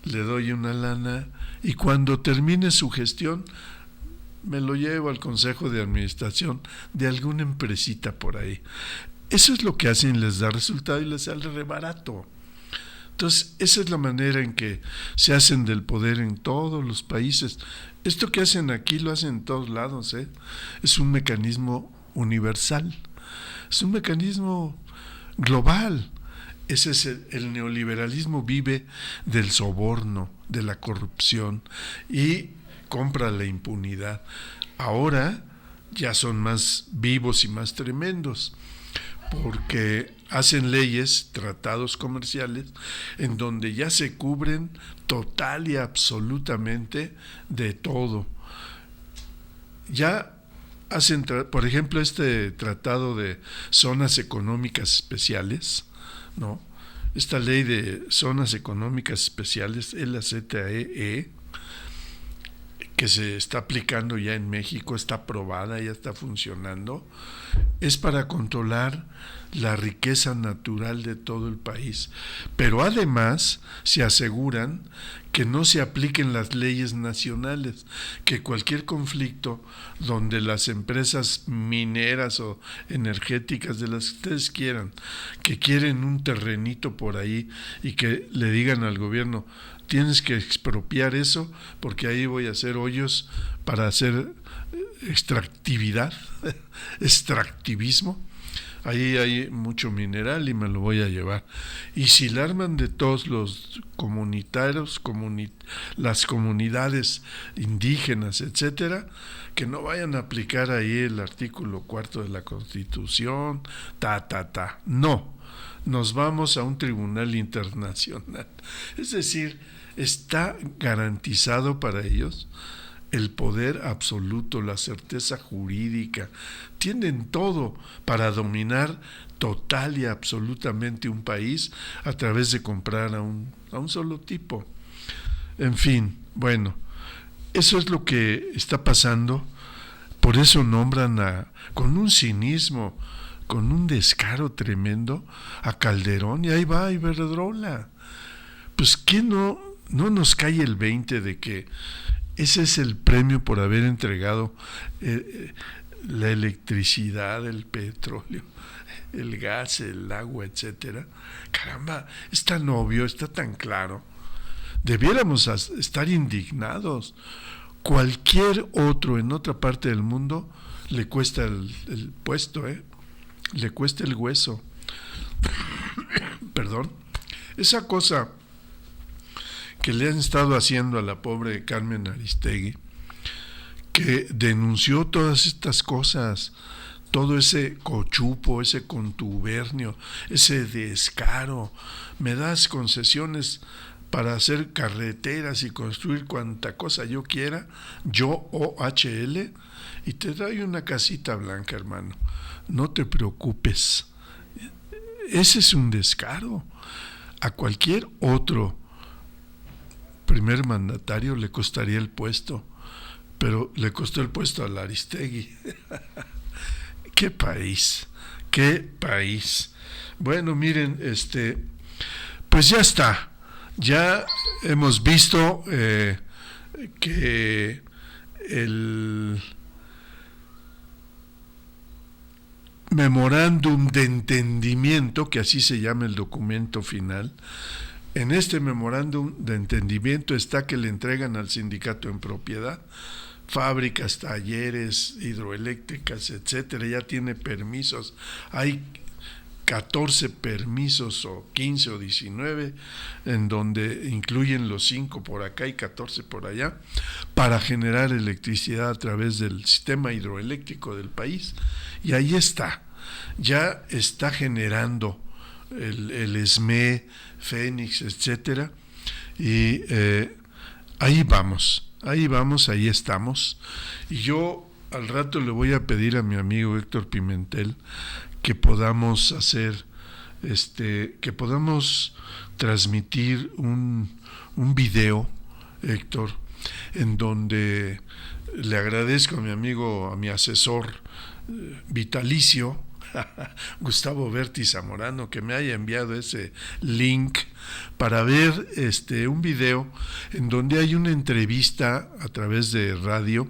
le doy una lana, y cuando termine su gestión me lo llevo al consejo de administración de alguna empresita por ahí. Eso es lo que hacen, les da resultado y les sale re barato. Entonces, esa es la manera en que se hacen del poder en todos los países. Esto que hacen aquí lo hacen en todos lados, ¿eh? Es un mecanismo universal, es un mecanismo global. Ese es el neoliberalismo, vive del soborno, de la corrupción, y compra la impunidad. Ahora ya son más vivos y más tremendos. porque hacen leyes, tratados comerciales, en donde ya se cubren total y absolutamente de todo. Ya hacen, por ejemplo, este tratado de zonas económicas especiales, ¿no? Esta ley de zonas económicas especiales, la ZEE, que se está aplicando ya en México, está aprobada, ya está funcionando, es para controlar la riqueza natural de todo el país. Pero además se aseguran que no se apliquen las leyes nacionales, que cualquier conflicto donde las empresas mineras o energéticas, de las que ustedes quieran, que quieren un terrenito por ahí y que le digan al gobierno, tienes que expropiar eso porque ahí voy a hacer hoyos para hacer extractivismo. Ahí hay mucho mineral y me lo voy a llevar. Y si la arman de todos los comunitarios, las comunidades indígenas, etcétera, que no vayan a aplicar ahí el artículo 4 de la Constitución, No, nos vamos a un tribunal internacional. Es decir, está garantizado para ellos el poder absoluto, la certeza jurídica. Tienen todo para dominar total y absolutamente un país a través de comprar a un solo tipo. En fin, bueno, eso es lo que está pasando. Por eso nombran con un cinismo, con un descaro tremendo, a Calderón, y ahí va Iberdrola. Pues ¿quién no nos cae el 20 de que ese es el premio por haber entregado la electricidad, el petróleo, el gas, el agua, etcétera? Caramba, es tan obvio, está tan claro. Debiéramos estar indignados. Cualquier otro en otra parte del mundo le cuesta el puesto, le cuesta el hueso. Perdón. Esa cosa que le han estado haciendo a la pobre Carmen Aristegui, que denunció todas estas cosas, todo ese cochupo, ese contubernio, ese descaro. Me das concesiones para hacer carreteras y construir cuanta cosa yo quiera, yo OHL, y te doy una casita blanca, hermano. No te preocupes. Ese es un descaro. A cualquier otro primer mandatario le costaría el puesto, pero le costó el puesto a la Aristegui. ¡Qué país! ¡Qué país! Bueno, miren, pues ya está. Ya hemos visto que el memorándum de entendimiento, que así se llama el documento final, en este memorándum de entendimiento está que le entregan al sindicato en propiedad fábricas, talleres, hidroeléctricas, etcétera. Ya tiene permisos. Hay 14 permisos o 15 o 19, en donde incluyen los 5 por acá y 14 por allá, para generar electricidad a través del sistema hidroeléctrico del país. Y ahí está, ya está generando el SME, Fénix, etcétera. Y ahí vamos, ahí estamos. Y yo al rato le voy a pedir a mi amigo Héctor Pimentel que podamos hacer, que podamos transmitir un video, Héctor, en donde le agradezco a mi amigo, a mi asesor vitalicio, Gustavo Berti Zamorano, que me haya enviado ese link para ver un video en donde hay una entrevista a través de radio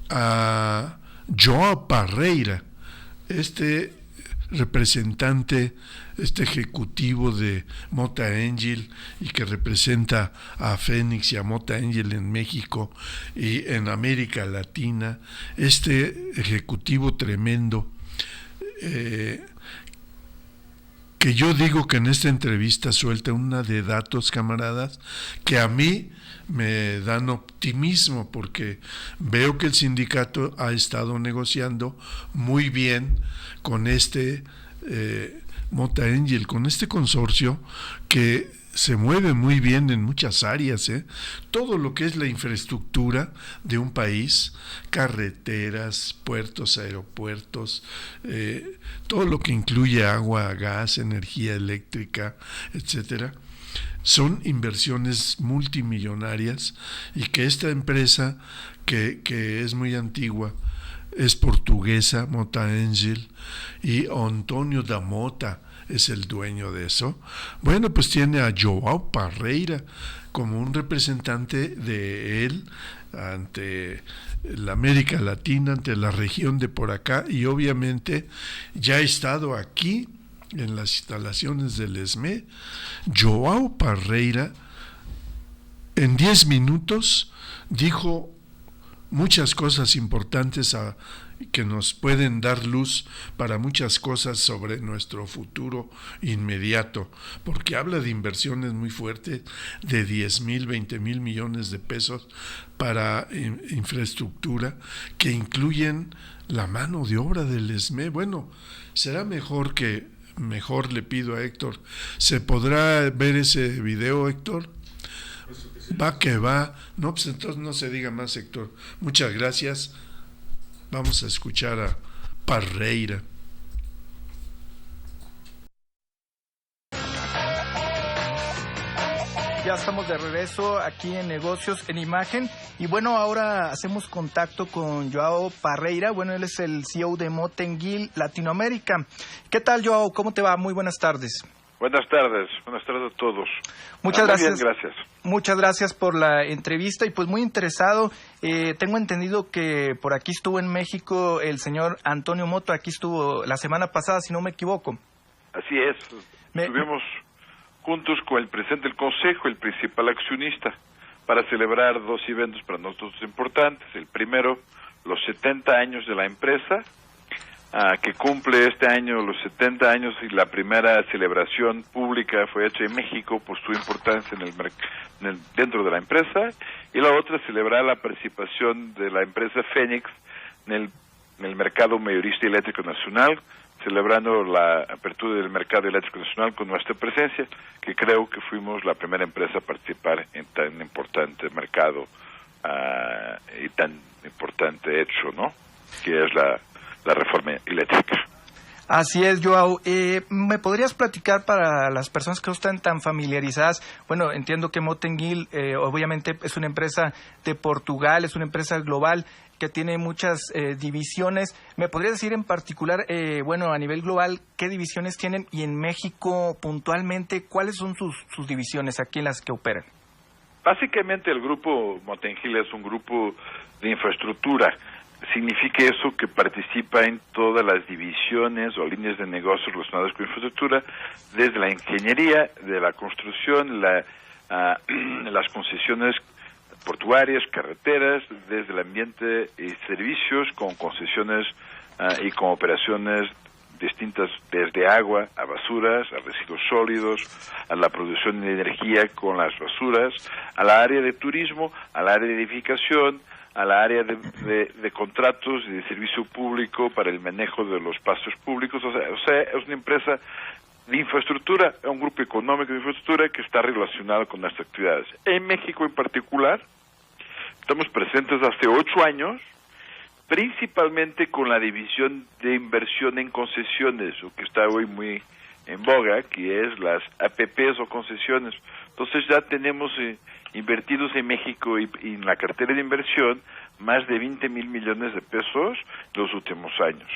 a Joao Parreira, representante, ejecutivo de Mota Angel, y que representa a Fénix y a Mota Angel en México y en América Latina, ejecutivo tremendo, que que yo digo que en esta entrevista suelta una de datos, camaradas, que a mí me dan optimismo, porque veo que el sindicato ha estado negociando muy bien con Mota Engil, con este consorcio que se mueve muy bien en muchas áreas, todo lo que es la infraestructura de un país, carreteras, puertos, aeropuertos, todo lo que incluye agua, gas, energía eléctrica, etcétera. Son inversiones multimillonarias, y que esta empresa, que es muy antigua, es portuguesa, Mota Engil, y Antonio da Mota es el dueño de eso. Bueno, pues tiene a Joao Parreira como un representante de él ante la América Latina, ante la región de por acá, y obviamente ya ha estado aquí en las instalaciones del ESME. Joao Parreira en 10 minutos dijo muchas cosas importantes que nos pueden dar luz para muchas cosas sobre nuestro futuro inmediato, porque habla de inversiones muy fuertes de 10,000, 20,000 millones de pesos para infraestructura, que incluyen la mano de obra del ESME. Bueno, será mejor le pido a Héctor, ¿se podrá ver ese video, Héctor? Va que va. No, pues entonces no se diga más, Héctor. Muchas gracias. Vamos a escuchar a Parreira. Ya estamos de regreso aquí en Negocios en Imagen, y bueno, ahora hacemos contacto con Joao Parreira. Bueno, él es el CEO de Mota Engil Latinoamérica. ¿Qué tal, Joao? ¿Cómo te va? Muy buenas tardes. Buenas tardes a todos. Muchas gracias. Muy bien, gracias. Muchas gracias por la entrevista, y pues muy interesado. Tengo entendido que por aquí estuvo en México el señor Antonio Mota, aquí estuvo la semana pasada, si no me equivoco. Así es, estuvimos juntos con el presidente del Consejo, el principal accionista, para celebrar 2 eventos para nosotros importantes. El primero, los 70 años de la empresa, que cumple este año los 70 años, y la primera celebración pública fue hecha en México por su importancia dentro de la empresa, y la otra, celebrar la participación de la empresa Fénix en el mercado mayorista eléctrico nacional, celebrando la apertura del mercado eléctrico nacional con nuestra presencia, que creo que fuimos la primera empresa a participar en tan importante mercado y tan importante hecho, ¿no?, que es la reforma eléctrica. Así es, Joao. ¿Me podrías platicar, para las personas que no están tan familiarizadas? Bueno, entiendo que Mota Engil obviamente es una empresa de Portugal, es una empresa global que tiene muchas divisiones. ¿Me podrías decir en particular, bueno, a nivel global, qué divisiones tienen, y en México puntualmente, cuáles son sus divisiones aquí en las que operan? Básicamente el grupo Mota Engil es un grupo de infraestructura. Significa eso que participa en todas las divisiones o líneas de negocios relacionadas con infraestructura, desde la ingeniería, de la construcción, las concesiones portuarias, carreteras, desde el ambiente y servicios, con concesiones y con operaciones distintas, desde agua a basuras, a residuos sólidos, a la producción de energía con las basuras, a la área de turismo, a la área de edificación, a la área de contratos y de servicio público para el manejo de los pastos públicos. O sea, es una empresa de infraestructura, un grupo económico de infraestructura que está relacionado con nuestras actividades. En México en particular, estamos presentes hace 8 años, principalmente con la división de inversión en concesiones, o que está hoy muy en boga, que es las APPs o concesiones. Entonces ya tenemos invertidos en México y en la cartera de inversión más de 20,000 millones de pesos los últimos años.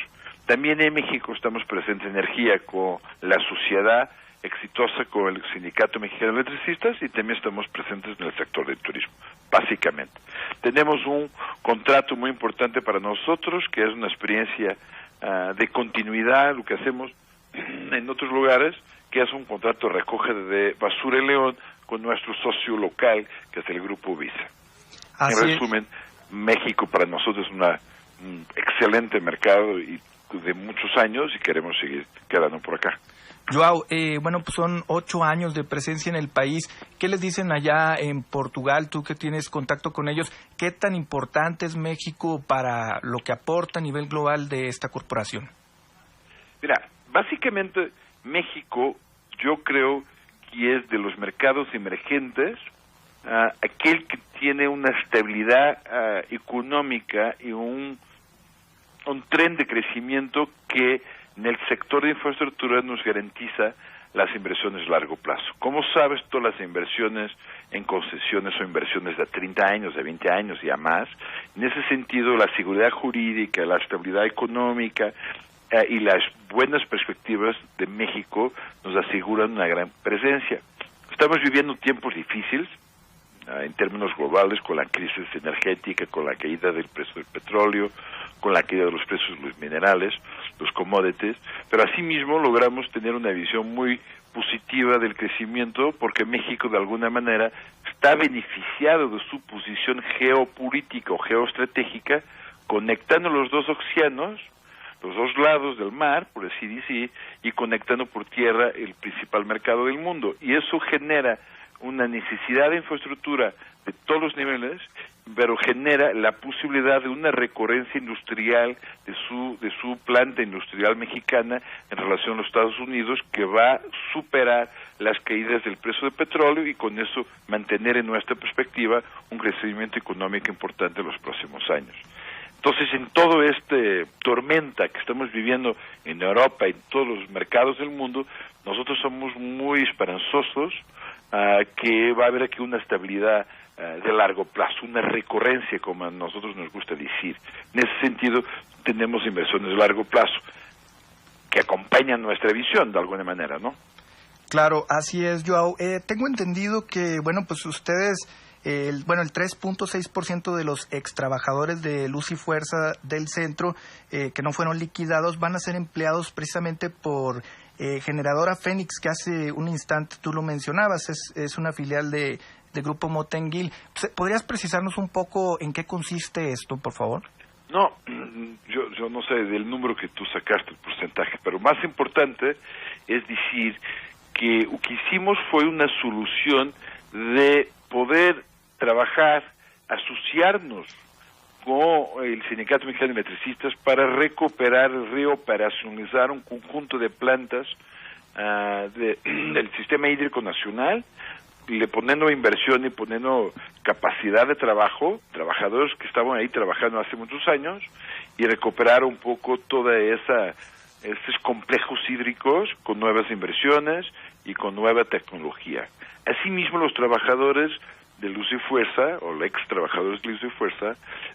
También en México estamos presentes en energía con la sociedad exitosa con el Sindicato Mexicano de Electricistas, y también estamos presentes en el sector del turismo, básicamente. Tenemos un contrato muy importante para nosotros, que es una experiencia de continuidad, lo que hacemos en otros lugares, que es un contrato de recoge de basura en León con nuestro socio local, que es el Grupo Visa. En resumen, México para nosotros es un excelente mercado y de muchos años, y queremos seguir quedando por acá. Joao, bueno, pues son 8 años de presencia en el país. ¿Qué les dicen allá en Portugal? Tú que tienes contacto con ellos, ¿qué tan importante es México para lo que aporta a nivel global de esta corporación? Mira, básicamente México, yo creo que es de los mercados emergentes aquel que tiene una estabilidad económica y un tren de crecimiento que en el sector de infraestructura nos garantiza las inversiones a largo plazo. ¿Cómo sabes todas las inversiones en concesiones o inversiones de 30 años, de 20 años y a más? En ese sentido, la seguridad jurídica, la estabilidad económica y las buenas perspectivas de México nos aseguran una gran presencia. Estamos viviendo tiempos difíciles en términos globales, con la crisis energética, con la caída del precio del petróleo, con la caída de los precios de los minerales, los commodities, pero asimismo logramos tener una visión muy positiva del crecimiento porque México de alguna manera está beneficiado de su posición geopolítica o geoestratégica, conectando los dos océanos, los dos lados del mar, por así decir, y conectando por tierra el principal mercado del mundo. Y eso genera una necesidad de infraestructura de todos los niveles, pero genera la posibilidad de una recurrencia industrial de su planta industrial mexicana en relación a los Estados Unidos, que va a superar las caídas del precio del petróleo y con eso mantener en nuestra perspectiva un crecimiento económico importante en los próximos años. Entonces, en todo este tormenta que estamos viviendo en Europa y en todos los mercados del mundo, nosotros somos muy esperanzosos que va a haber aquí una estabilidad de largo plazo, una recurrencia, como a nosotros nos gusta decir. En ese sentido, tenemos inversiones de largo plazo que acompañan nuestra visión de alguna manera, ¿no? Claro, así es, Joao. Tengo entendido que, bueno, pues ustedes, el 3.6% de los extrabajadores de Luz y Fuerza del centro que no fueron liquidados van a ser empleados precisamente por Generadora Fénix, que hace un instante tú lo mencionabas, es una filial de Grupo Motengil. ¿Podrías precisarnos un poco en qué consiste esto, por favor? No, yo no sé del número que tú sacaste, el porcentaje, pero más importante es decir que lo que hicimos fue una solución de poder trabajar, asociarnos con el Sindicato Mexicano de Electricistas para recuperar, reoperacionalizar un conjunto de plantas del sistema hídrico nacional, le poniendo inversión y poniendo capacidad de trabajo, trabajadores que estaban ahí trabajando hace muchos años, y recuperar un poco toda estos complejos hídricos con nuevas inversiones y con nueva tecnología. Asimismo, los trabajadores de Luz y Fuerza, o los ex trabajadores de Luz y Fuerza,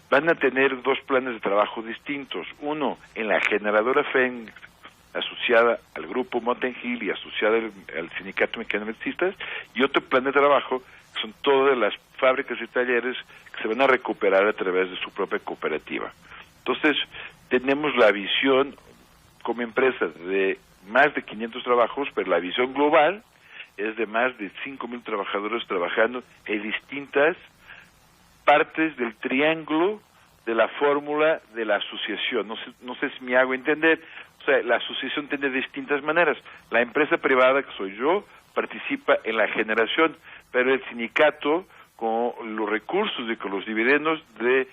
van a tener 2 planes de trabajo distintos. Uno en la Generadora Fénix, asociada al Grupo Motengil y asociada al Sindicato Mexicano de Electricistas, y otro plan de trabajo que son todas las fábricas y talleres que se van a recuperar a través de su propia cooperativa. Entonces, tenemos la visión como empresa de más de 500 trabajos, pero la visión global es de más de 5,000 trabajadores trabajando en distintas partes del triángulo de la fórmula de la asociación. No sé si me hago entender. O sea, la asociación tiene distintas maneras. La empresa privada, que soy yo, participa en la generación, pero el sindicato, con los recursos y con los dividendos de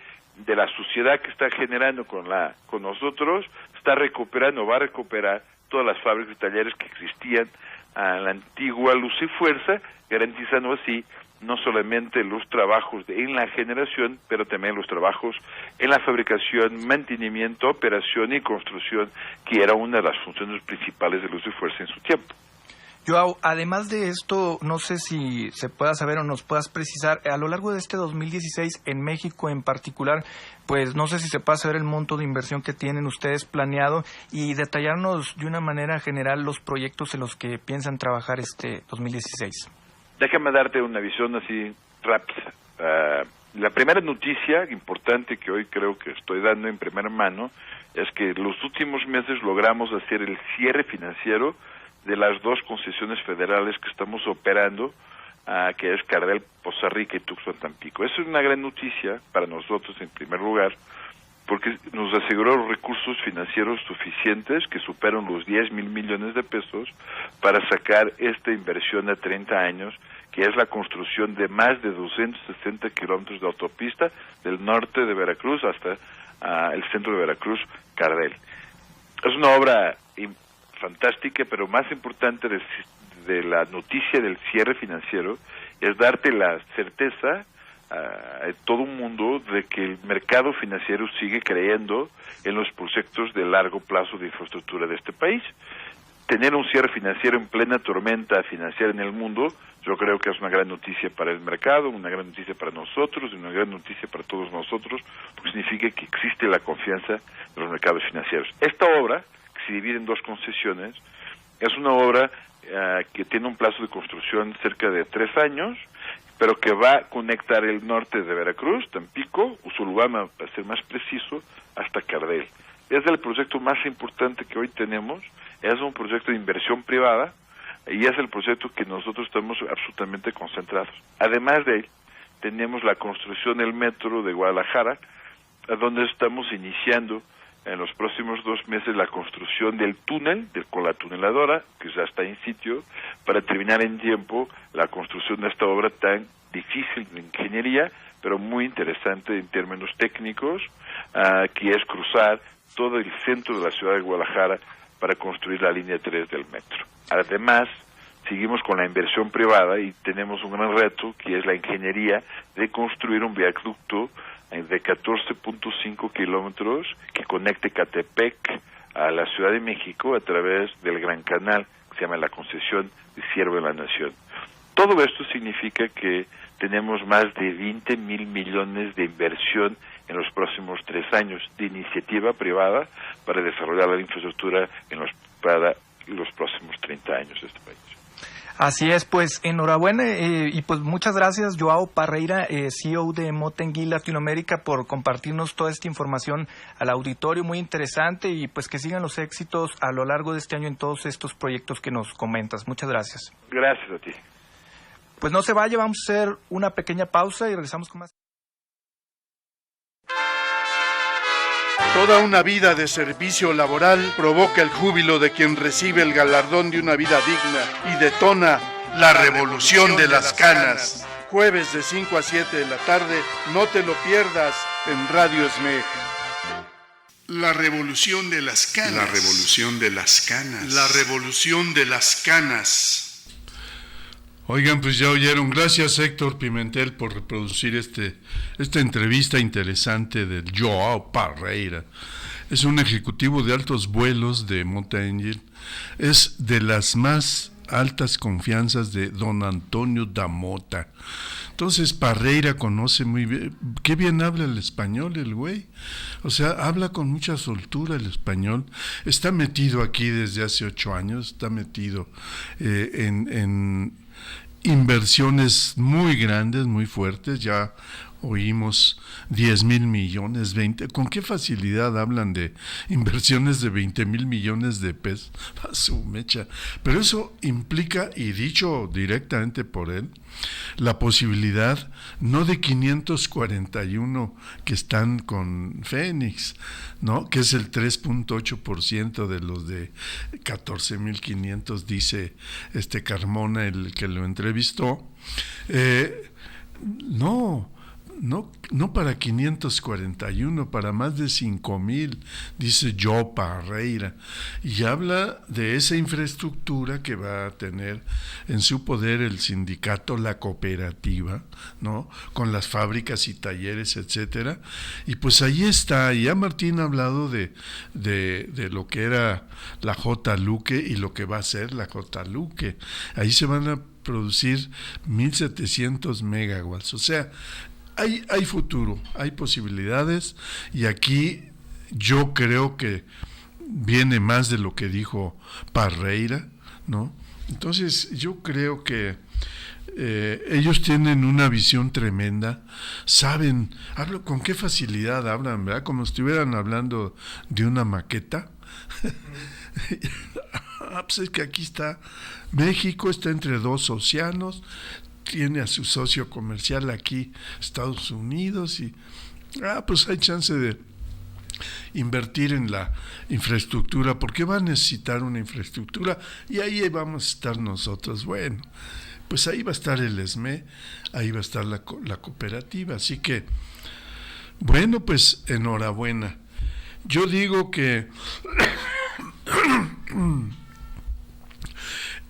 la sociedad que está generando con nosotros, está recuperando, va a recuperar todas las fábricas y talleres que existían a la antigua Luz y Fuerza, garantizando así no solamente los trabajos en la generación, pero también los trabajos en la fabricación, mantenimiento, operación y construcción, que era una de las funciones principales de Luz y Fuerza en su tiempo. Joao, además de esto, no sé si se pueda saber o nos puedas precisar, a lo largo de este 2016, en México en particular, pues no sé si se puede saber el monto de inversión que tienen ustedes planeado y detallarnos de una manera general los proyectos en los que piensan trabajar este 2016. Déjame darte una visión así rápida. La primera noticia importante que hoy creo que estoy dando en primera mano es que los últimos meses logramos hacer el cierre financiero de las 2 concesiones federales que estamos operando, que es Cardel, Poza Rica y Tuxpan Tampico. Eso es una gran noticia para nosotros en primer lugar, porque nos aseguró recursos financieros suficientes que superan los 10,000 millones de pesos para sacar esta inversión a 30 años, que es la construcción de más de 260 kilómetros de autopista del norte de Veracruz hasta el centro de Veracruz, Cardel. Es una obra fantástica, pero más importante de la noticia del cierre financiero es darte la certeza a todo el mundo de que el mercado financiero sigue creyendo en los proyectos de largo plazo de infraestructura de este país. Tener un cierre financiero en plena tormenta financiera en el mundo, yo creo que es una gran noticia para el mercado, una gran noticia para nosotros, y una gran noticia para todos nosotros, porque significa que existe la confianza de los mercados financieros. Esta obra, que se divide en 2 concesiones, es una obra que tiene un plazo de construcción cerca de 3 años, pero que va a conectar el norte de Veracruz, Tampico, Usulubama, para ser más preciso, hasta Cardel. Es el proyecto más importante que hoy tenemos, es un proyecto de inversión privada, y es el proyecto que nosotros estamos absolutamente concentrados. Además de él, tenemos la construcción del metro de Guadalajara, donde estamos iniciando en los próximos 2 meses la construcción del túnel, con la tuneladora, que ya está en sitio, para terminar en tiempo la construcción de esta obra tan difícil de ingeniería, pero muy interesante en términos técnicos, que es cruzar todo el centro de la ciudad de Guadalajara para construir la línea 3 del metro. Además, seguimos con la inversión privada y tenemos un gran reto, que es la ingeniería de construir un viaducto de 14.5 kilómetros que conecte Catepec a la Ciudad de México a través del Gran Canal, que se llama la concesión de Siervo de la Nación. Todo esto significa que tenemos más de 20,000 millones de inversión en los próximos 3 años de iniciativa privada para desarrollar la infraestructura para los próximos 30 años de este país. Así es, pues enhorabuena y pues muchas gracias, Joao Parreira, CEO de Mota-Engil Latinoamérica, por compartirnos toda esta información al auditorio, muy interesante, y pues que sigan los éxitos a lo largo de este año en todos estos proyectos que nos comentas. Muchas gracias. Gracias a ti. Pues no se vaya, vamos a hacer una pequeña pausa y regresamos con más. Toda una vida de servicio laboral provoca el júbilo de quien recibe el galardón de una vida digna y detona la revolución de las canas. Jueves de 5 a 7 de la tarde, no te lo pierdas en Radio ESMEG. La revolución de las canas. La revolución de las canas. La revolución de las canas. Oigan, pues ya oyeron. Gracias, Héctor Pimentel, por reproducir esta entrevista interesante de Joao Parreira. Es un ejecutivo de altos vuelos de Mota-Engil. Es de las más altas confianzas de don Antonio da Mota. Entonces Parreira conoce muy bien, qué bien habla el español el güey, o sea, habla con mucha soltura el español, está metido aquí desde hace 8 años, está metido en inversiones muy grandes, muy fuertes, ya oímos 10,000 millones, 20, ¿con qué facilidad hablan de inversiones de 20,000 millones de pesos? A su mecha. Pero eso implica, y dicho directamente por él, la posibilidad no de 541 que están con Fénix, ¿no? Que es el 3.8% de los de 14,500, dice Carmona, el que lo entrevistó. No para 541, para más de 5,000, dice Joao Parreira, y habla de esa infraestructura que va a tener en su poder el sindicato, la cooperativa, ¿no? Con las fábricas y talleres, etcétera. Y pues ahí está. Ya Martín ha hablado de lo que era la J. Luque y lo que va a ser la J. Luque. Ahí se van a producir 1,700 megawatts, o sea, hay futuro, hay posibilidades, y aquí yo creo que viene más de lo que dijo Parreira, ¿no? Entonces yo creo que ellos tienen una visión tremenda, saben, con qué facilidad hablan, ¿verdad? Como si estuvieran hablando de una maqueta. Pues es que aquí está, México está entre 2 océanos, tiene a su socio comercial aquí, Estados Unidos, y pues hay chance invertir en la infraestructura, porque va a necesitar una infraestructura y ahí vamos a estar nosotros. Bueno, pues ahí va a estar el ESME, ahí va a estar la cooperativa, así que, bueno, pues enhorabuena. Yo digo que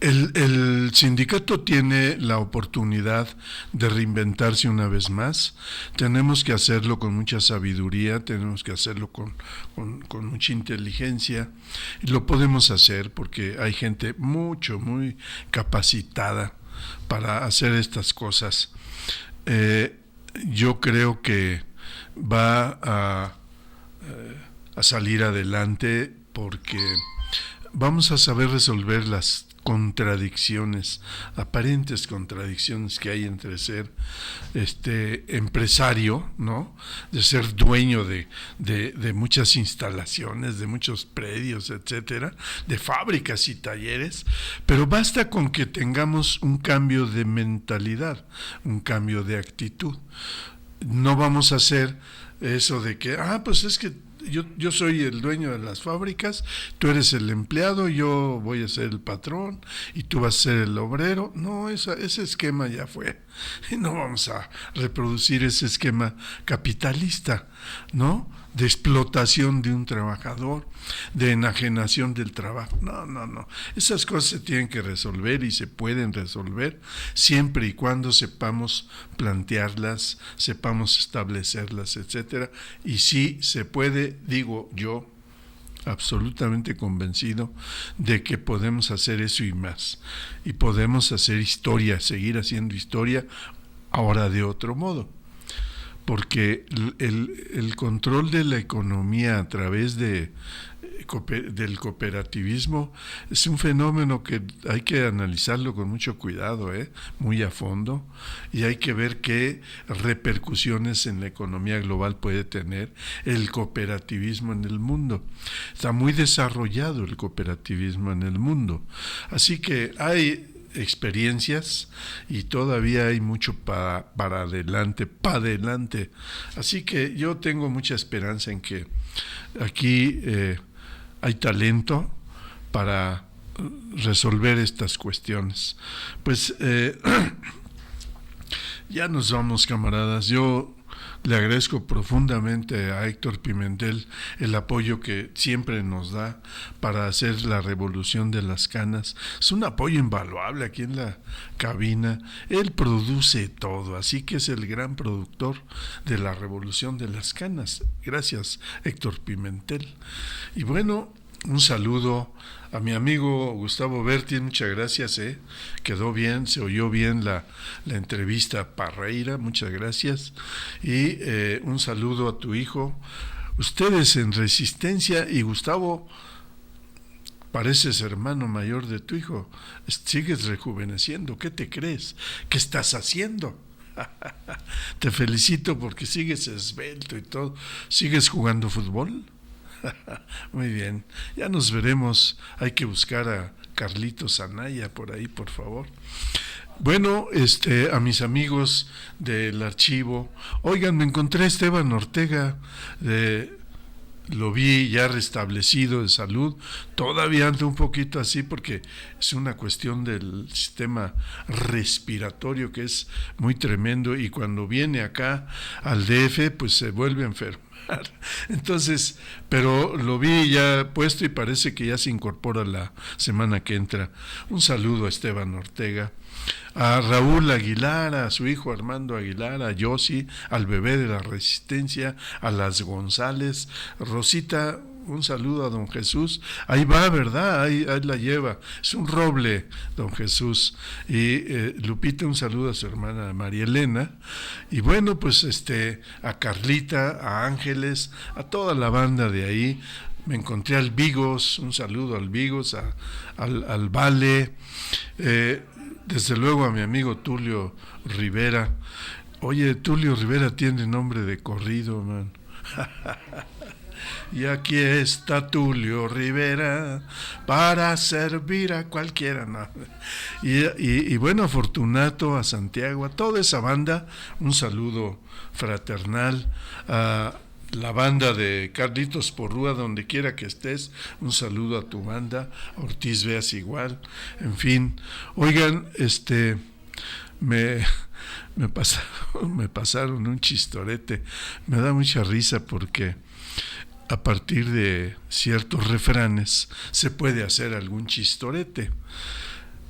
el sindicato tiene la oportunidad de reinventarse una vez más. Tenemos que hacerlo con mucha sabiduría, tenemos que hacerlo con mucha inteligencia. Y lo podemos hacer porque hay gente muy capacitada para hacer estas cosas. Yo creo que va a salir adelante porque vamos a saber resolver las aparentes contradicciones que hay entre ser empresario, ¿no? De ser dueño de muchas instalaciones, de muchos predios, etcétera, de fábricas y talleres, pero basta con que tengamos un cambio de mentalidad, un cambio de actitud. No vamos a hacer eso de que, pues es que yo soy el dueño de las fábricas, tú eres el empleado, yo voy a ser el patrón y tú vas a ser el obrero. No, ese esquema ya fue. Y no vamos a reproducir ese esquema capitalista, ¿no? De explotación de un trabajador, de enajenación del trabajo. No. Esas cosas se tienen que resolver y se pueden resolver siempre y cuando sepamos plantearlas, sepamos establecerlas, etcétera. Y sí se puede, digo yo, absolutamente convencido de que podemos hacer eso y más. Y podemos hacer historia, seguir haciendo historia, ahora de otro modo. Porque el control de la economía a través del cooperativismo es un fenómeno que hay que analizarlo con mucho cuidado, muy a fondo, y hay que ver qué repercusiones en la economía global puede tener el cooperativismo en el mundo. Está muy desarrollado el cooperativismo en el mundo, así que hay experiencias y todavía hay mucho para adelante, así que yo tengo mucha esperanza en que aquí hay talento para resolver estas cuestiones. Pues ya nos vamos, camaradas. Yo le agradezco profundamente a Héctor Pimentel el apoyo que siempre nos da para hacer la revolución de las canas. Es un apoyo invaluable aquí en la cabina. Él produce todo, así que es el gran productor de la revolución de las canas. Gracias, Héctor Pimentel. Y bueno, un saludo a mi amigo Gustavo Berti, muchas gracias, quedó bien, se oyó bien la entrevista a Parreira, muchas gracias, y un saludo a tu hijo. Ustedes en Resistencia, y Gustavo, pareces hermano mayor de tu hijo, sigues rejuveneciendo, ¿qué te crees? ¿Qué estás haciendo? Te felicito porque sigues esbelto y todo. ¿Sigues jugando fútbol? Muy bien, ya nos veremos. Hay que buscar a Carlitos Anaya por ahí, por favor. Bueno, a mis amigos del archivo, oigan, me encontré a Esteban Ortega, lo vi ya restablecido de salud, todavía anda un poquito así porque es una cuestión del sistema respiratorio que es muy tremendo, y cuando viene acá al DF pues se vuelve enfermo. Entonces, pero lo vi ya puesto y parece que ya se incorpora la semana que entra. Un saludo a Esteban Ortega, a Raúl Aguilar, a su hijo Armando Aguilar, a Yossi, al bebé de la Resistencia, a las González, Rosita, un saludo a don Jesús. Ahí va, ¿verdad? Ahí la lleva. Es un roble, don Jesús. Y Lupita, un saludo a su hermana María Elena. Y bueno, pues a Carlita, a Ángeles, a toda la banda de ahí. Me encontré al Vigos, un saludo al Vigos, al Vale. Desde luego a mi amigo Tulio Rivera. Oye, Tulio Rivera tiene nombre de corrido, man. Y aquí está Tulio Rivera para servir a cualquiera, ¿no? Y bueno, a Fortunato, a Santiago, a toda esa banda, un saludo fraternal, a la banda de Carlitos Porrúa, donde quiera que estés, un saludo a tu banda, Ortiz Veas igual, en fin. Oigan, me pasaron un chistorete, me da mucha risa porque a partir de ciertos refranes se puede hacer algún chistorete.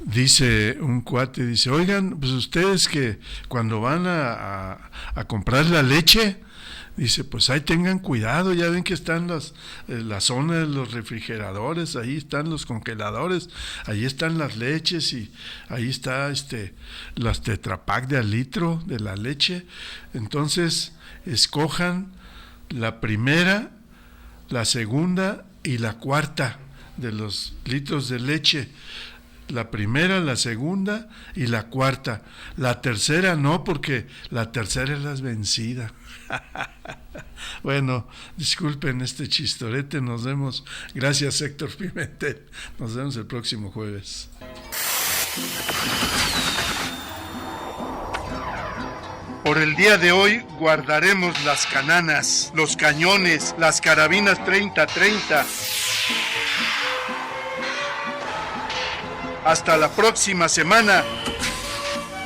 Dice un cuate, dice, oigan, pues ustedes que cuando van a comprar la leche, dice, pues ahí tengan cuidado, ya ven que están la zona de los refrigeradores, ahí están los congeladores, ahí están las leches y ahí está las Tetra Pak de al litro de la leche. Entonces, escojan la primera, la segunda y la cuarta de los litros de leche. La primera, la segunda y la cuarta. La tercera no, porque la tercera es la vencida. Bueno, disculpen este chistorete, nos vemos. Gracias, Héctor Pimentel. Nos vemos el próximo jueves. Por el día de hoy guardaremos las cananas, los cañones, las carabinas 30-30. Hasta la próxima semana,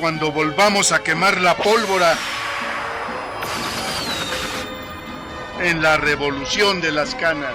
cuando volvamos a quemar la pólvora en la revolución de las canas.